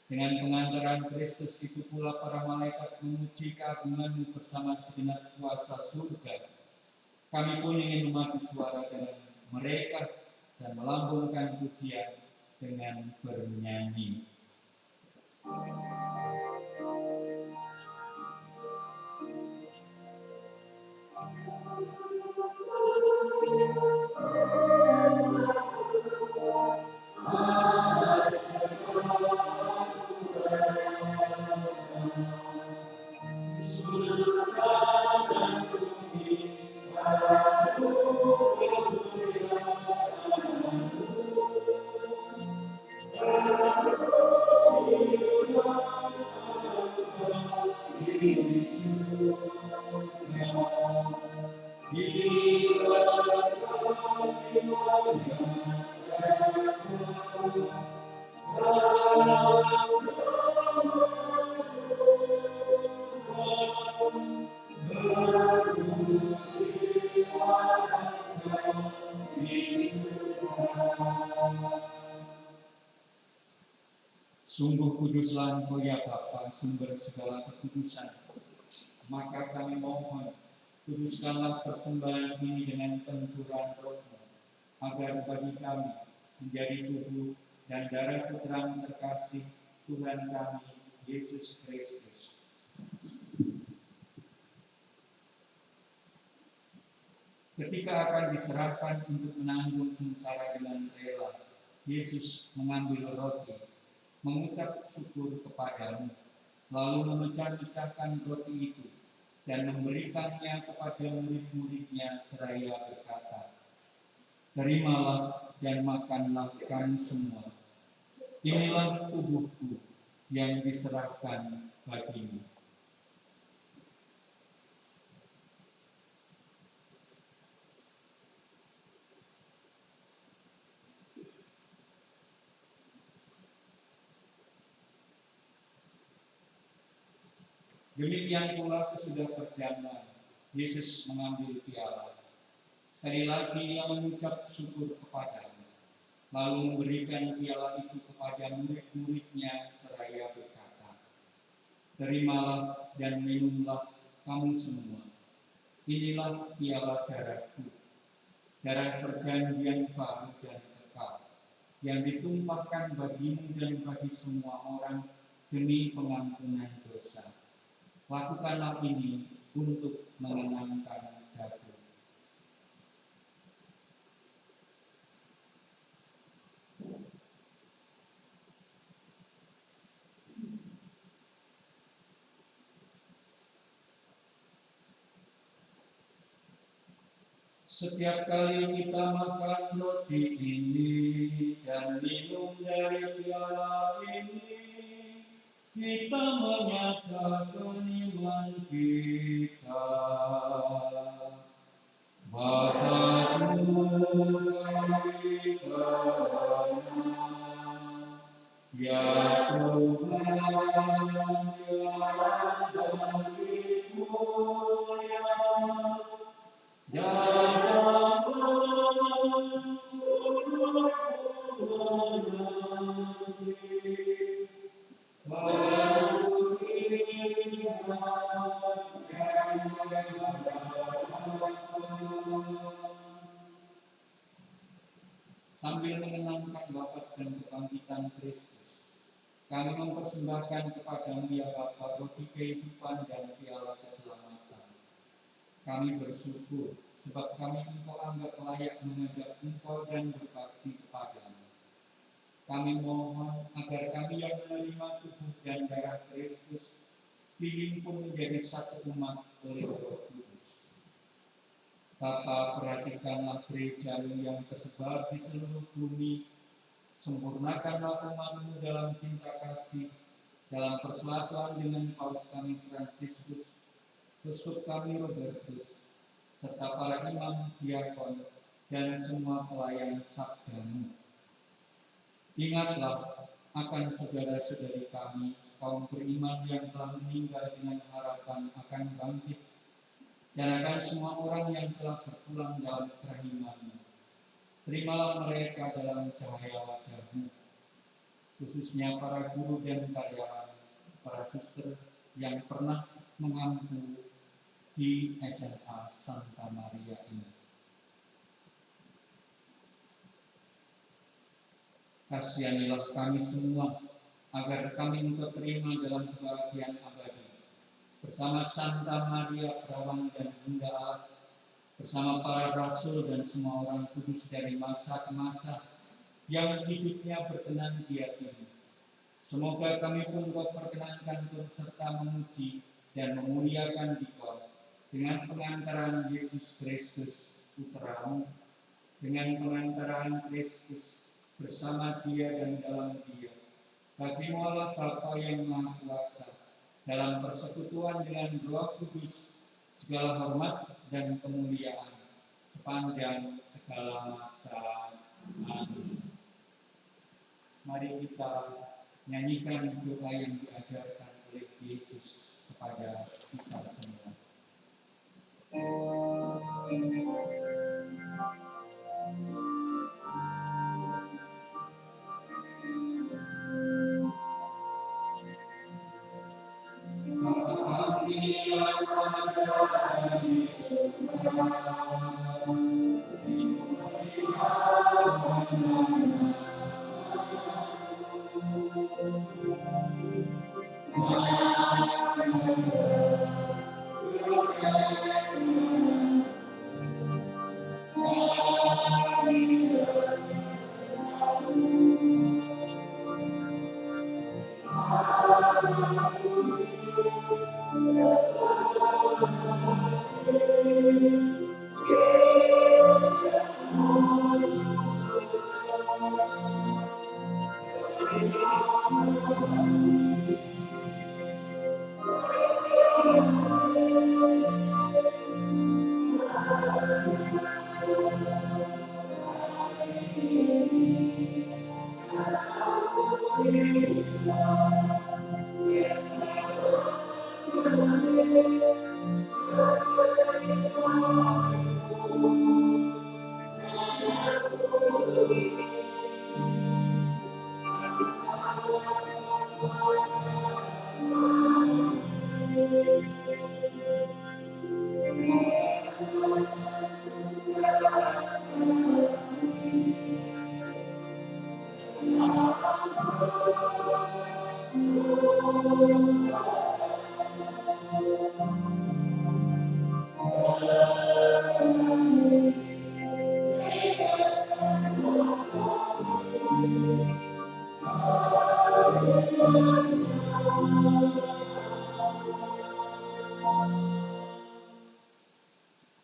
Dengan pengantaran Kristus itu pula para malaikat memuji keagungan-Mu bersama segenap kuasa surga. Kami pun ingin memadu suara dengan mereka dan melambungkan pujian dengan bernyanyi. Sungguh kuduslah Engkau ya Bapa, sumber segala kekudusan. Maka kami mohon, kuduskanlah persembahan ini dengan tenturan Roh-Mu, agar bagi kami menjadi tubuh dan darah Putra-Mu terkasih, Tuhan kami, Yesus Kristus. Ketika akan diserahkan untuk menanggung sengsara dengan rela, Yesus mengambil roti, mengucap syukur kepadamu, lalu memecah-mecahkan roti itu dan memberikannya kepada murid-muridnya seraya berkata, "Terimalah dan makanlah kamu semua. Inilah tubuhku yang diserahkan bagimu." Demikian pula sesudah perjamuan, Yesus mengambil piala. Sekali lagi Ia mengucap syukur kepadanya, lalu memberikan piala itu kepada murid-muridnya seraya berkata, "Terimalah dan minumlah kamu semua. Inilah piala darahku, darah perjanjian baru dan kekal, yang ditumpahkan bagimu dan bagi semua orang demi pengampunan dosa. Lakukanlah ini untuk mengenangkan aku." Setiap kali kita makan roti ini dan minum dari piala ini, kita menyatakan iman kita. Bapa Tuhan ya Tuhan yang bagi mulia, jangan sambil mengenangkan wafat dan kebangkitan Kristus, kami mempersembahkan kepadamu ya Bapa roti kehidupan dan piala keselamatan. Kami bersyukur sebab kami Engkau anggap layak mengajak Engkau dan berbakti kepadamu. Kami mohon agar kami yang menerima tubuh dan darah Kristus dihimpun menjadi satu umat oleh Roh Kudus. Bapa, perhatikanlah gereja-Mu yang tersebar di seluruh bumi. Sempurnakanlah umat-Mu dalam cinta kasih, dalam persekutuan dengan Paus kami Fransiskus, Uskup kami Robertus, serta para imam, diakon, dan semua pelayan sabda-Mu. Ingatlah akan saudara-saudari kami, kaum beriman yang telah meninggal dengan harapan akan bangkit, dan akan semua orang yang telah berpulang dalam kerahiman-Mu. Terimalah mereka dalam cahaya wajah-Mu, khususnya para guru dan karyawan, para suster yang pernah mengampu di SMA Santa Maria ini. Kasihanilah kami semua, agar kami Engkau terima dalam kebahagiaan abadi, bersama Santa Maria Perawan dan Bunda Allah, bersama para rasul dan semua orang kudus dari masa ke masa, yang hidupnya berkenan di hati-Mu. Semoga kami pun Kau perkenankan turut serta memuji dan memuliakan Dikau, dengan pengantaran Yesus Kristus, Putra-Mu, dengan pengantaran Kristus, bersama Dia dan dalam Dia. Bagi-Mu Allah Bapa yang Maha Kuasa, dalam persekutuan dengan Roh Kudus, segala hormat dan kemuliaan sepanjang segala masa. Amin. Mari kita nyanyikan doa yang diajarkan oleh Yesus kepada kita semua.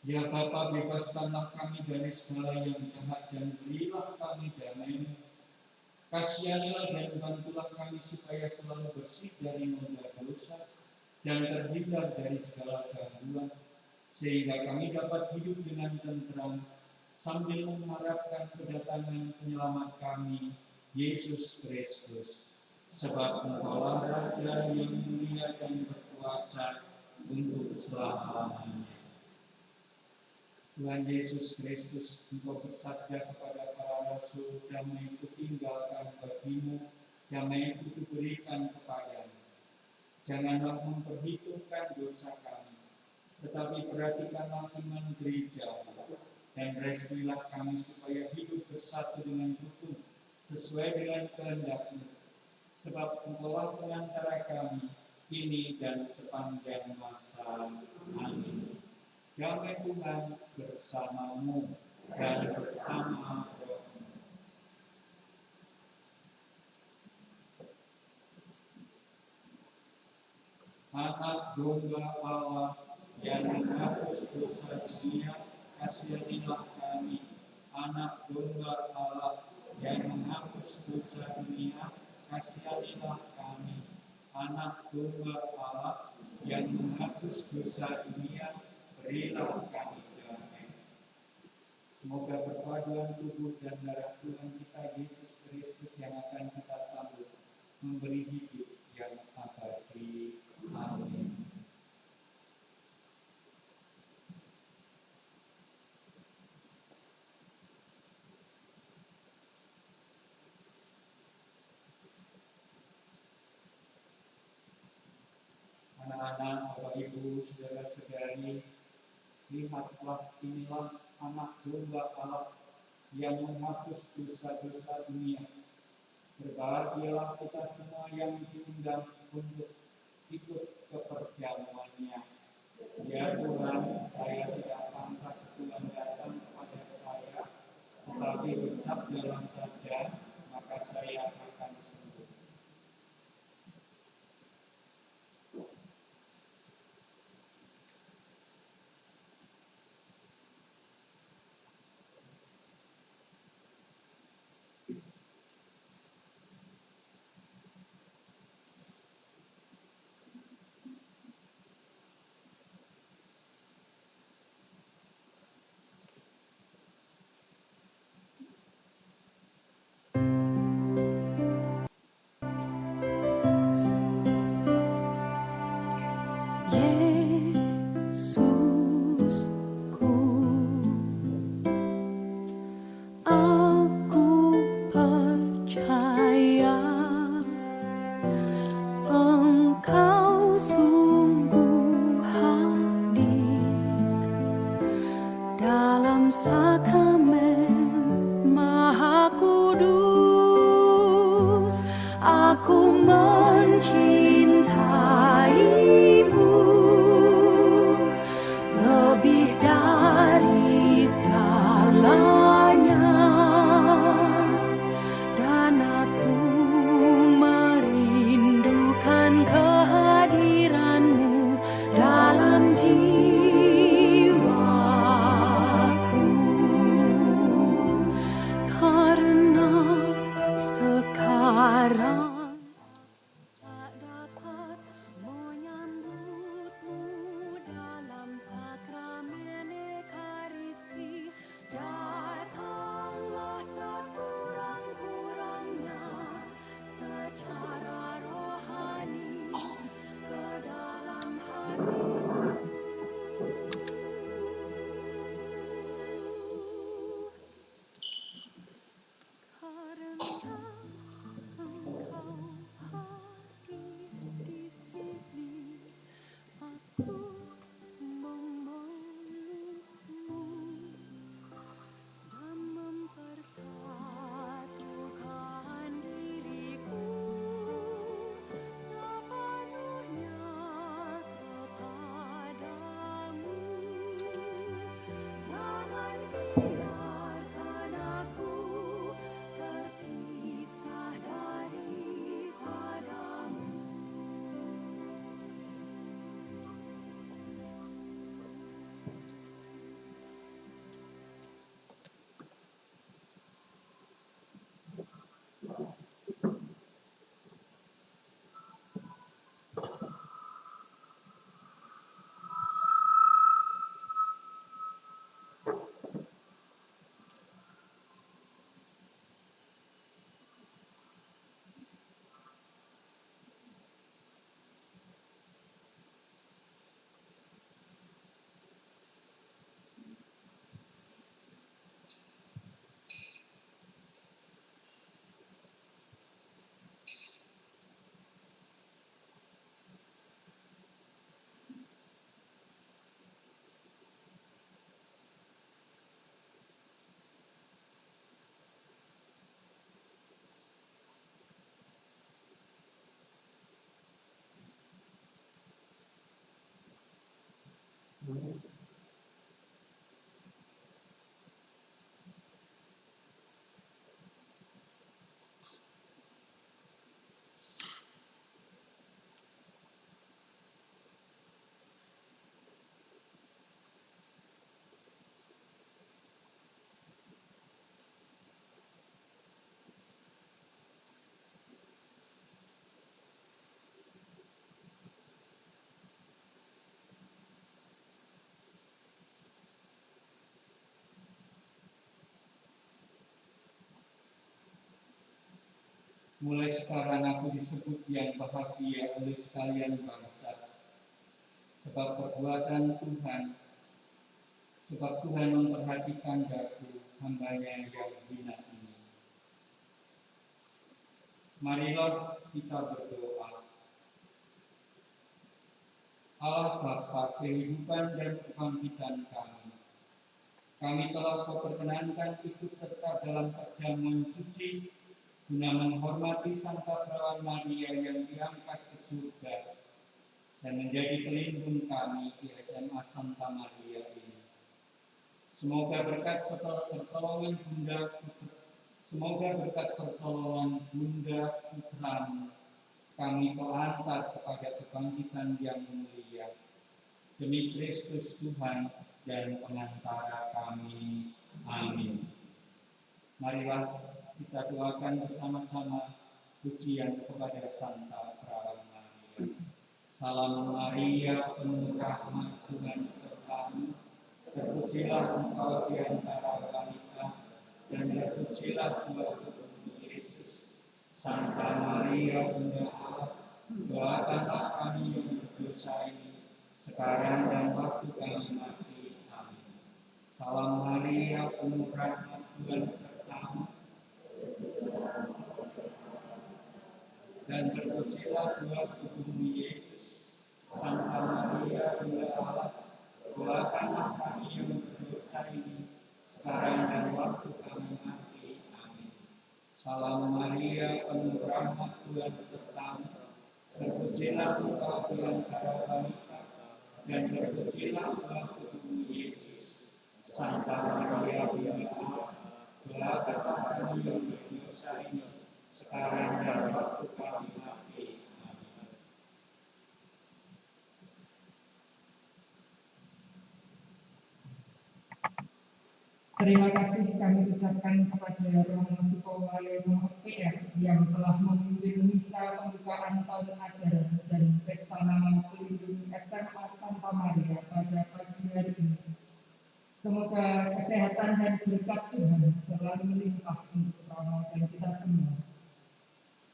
Ya Bapa, bebaskanlah kami dari segala yang jahat dan berilah kami damai-Mu. Kasihanilah dan bantulah kami supaya selalu bersih dari noda dosa dan terhindar dari segala gangguan, sehingga kami dapat hidup dengan tentram sambil mengharapkan kedatangan penyelamat kami, Yesus Kristus. Sebab Engkaulah Raja yang mulia dan berkuasa untuk selama-lamanya. Tuhan Yesus Kristus, Engkau bersabda kepada para rasul, damai itu tinggalkan bagimu, damai itu kuberikan kepadamu. Janganlah memperhitungkan dosa kami, tetapi perhatikanlah iman gereja, dan restuilah kami supaya hidup bersatu dengan rukun, sesuai dengan kehendak-Mu. Sebab Engkaulah pengantara kami, kini dan sepanjang masa. Amin. Damai Tuhan bersamamu dan bersama rohmu. Anak domba Allah yang menghapus dosa dunia, kasihanilah kami. Anak domba Allah yang menghapus dosa dunia, kasihanilah kami. Anak domba Allah yang menghapus dosa dunia, berilah kami damai. Semoga perpaduan tubuh dan darah Tuhan kita Yesus Kristus yang akan kita sambut memberi hidup yang abadi. Amin. Anak-anak, Bapak Ibu, saudara-saudari, lihatlah, inilah anak domba Allah yang menghapus dosa-dosa dunia. Berbahagialah kita semua yang diundang untuk ikut keperjamuannya. Ya Tuhan, saya tidak pantas Tuhan datang kepada saya, tetapi bersabdalah saja, maka saya akan sembuh. Mulai sekarang aku disebut yang bahagia oleh sekalian bangsa, sebab Tuhan memperhatikan daku hamba-Nya yang hina ini. Marilah kita berdoa. Allah Bapa kehidupan dan kebangkitan kami telah Kau perkenankan ikut serta dalam perjamuan suci guna menghormati Santa Perawan Maria yang diangkat ke surga dan menjadi pelindung kami di SMA Santa Maria ini. Semoga berkat pertolongan Bunda Putramu kami Kau antar kepada kebangkitan yang mulia. Demi Kristus Tuhan dan pengantara kami. Amin. Marilah kita doakan bersama-sama pujian kepada Santa Perawan Maria. Salam Maria, penuh rahmat, Tuhan sertamu. Terpujilah engkau di antara wanita, dan terpujilah buah tubuhmu Yesus. Santa Maria, Bunda Allah, doakanlah kami yang berdosa ini, sekarang dan waktu kami mati. Amin. Salam Maria, penuh rahmat, Tuhan sertamu. Dan terpujilah buah tubuhmu Yesus. Santa Maria, Bunda Allah, doakanlah kami yang berdosa ini, sekarang dan waktu kami mati. Amin. Salam Maria, penuh rahmat, Tuhan sertamu. Terpujilah engkau di antara wanita, dan terpujilah buah tubuhmu Yesus. Santa Maria, Bunda Allah, doakanlah kami yang berdosa ini, sekarang dan waktu kami mati. Amin. Terima kasih kami ucapkan kepada Romo Sukowayono PR yang telah memimpin misa pembukaan tahun ajaran dan pesta nama pelindung SMA Santa Maria pada pagi hari ini. Semoga kesehatan dan berkat Tuhan selalu melimpah untuk Romo dan kita semua.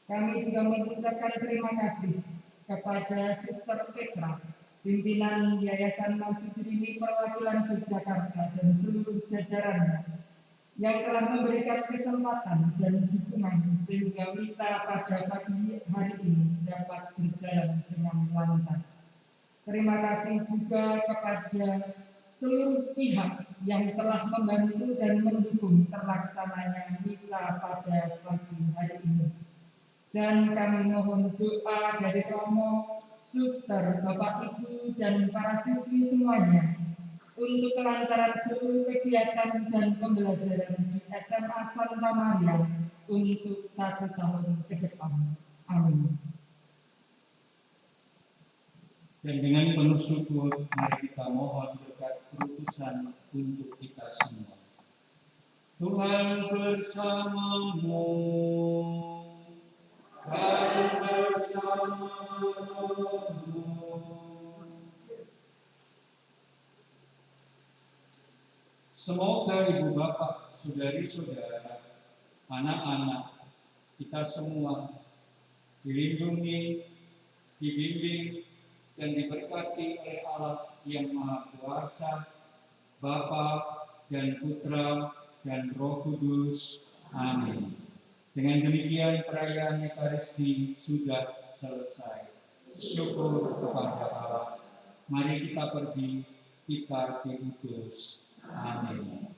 Kami juga mengucapkan terima kasih kepada Suster Petra, pimpinan Yayasan Mausudrini Perwakilan Yogyakarta dan seluruh jajarannya yang telah memberikan kesempatan dan dukungan sehingga misa pada pagi hari ini dapat berjalan dengan lancar. Terima kasih juga kepada seluruh pihak yang telah membantu dan mendukung terlaksananya misa pada pagi hari ini. Dan kami mohon doa dari Romo, Suster, Bapak Ibu, dan para siswi semuanya untuk kelancaran seluruh kegiatan dan pembelajaran di SMA Santa Maria untuk 1 tahun ke depan. Amin. Dan dengan penuh syukur, mari kita mohon berkat keputusan untuk kita semua. Tuhan bersamamu. Dan bersamamu. Semoga ibu bapak, saudari-saudara, anak-anak, kita semua dilindungi, dibimbing, dan diberkati oleh Allah yang Maha Kuasa, Bapa dan Putra dan Roh Kudus. Amin. Dengan demikian perayaan Ekaristi sudah selesai. Syukur kepada Allah. Mari kita pergi, kita diutus. Amin.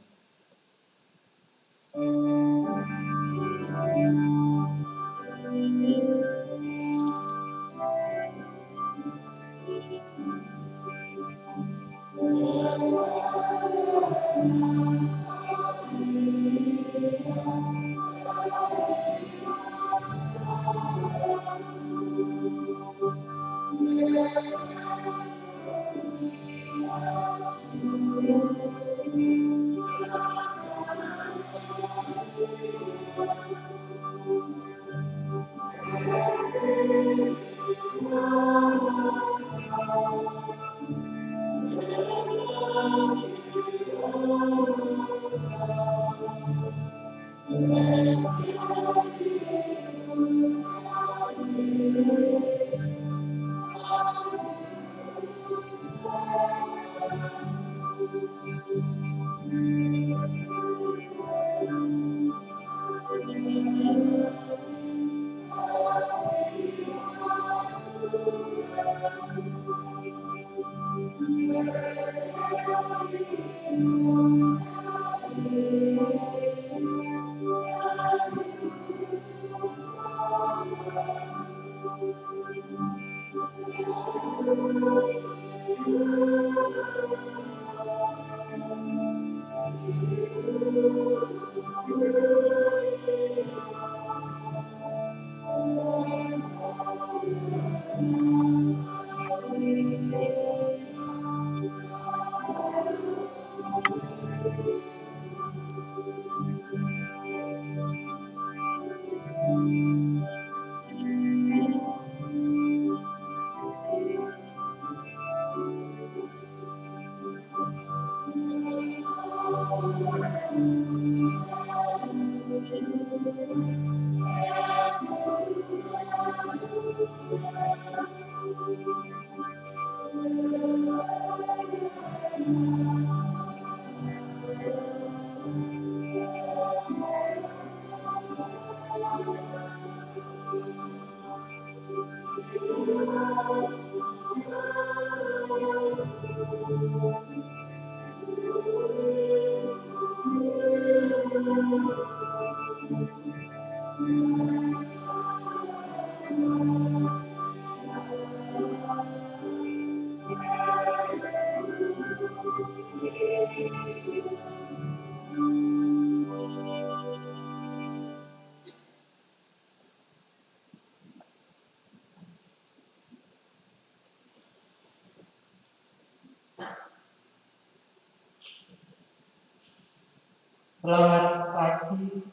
Selamat pagi,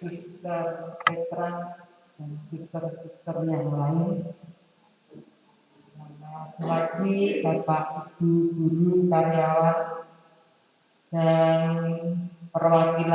Sister Petra dan sister-sister yang lain. Selamat pagi, Bapak, Ibu, guru, karyawan, dan perwakilan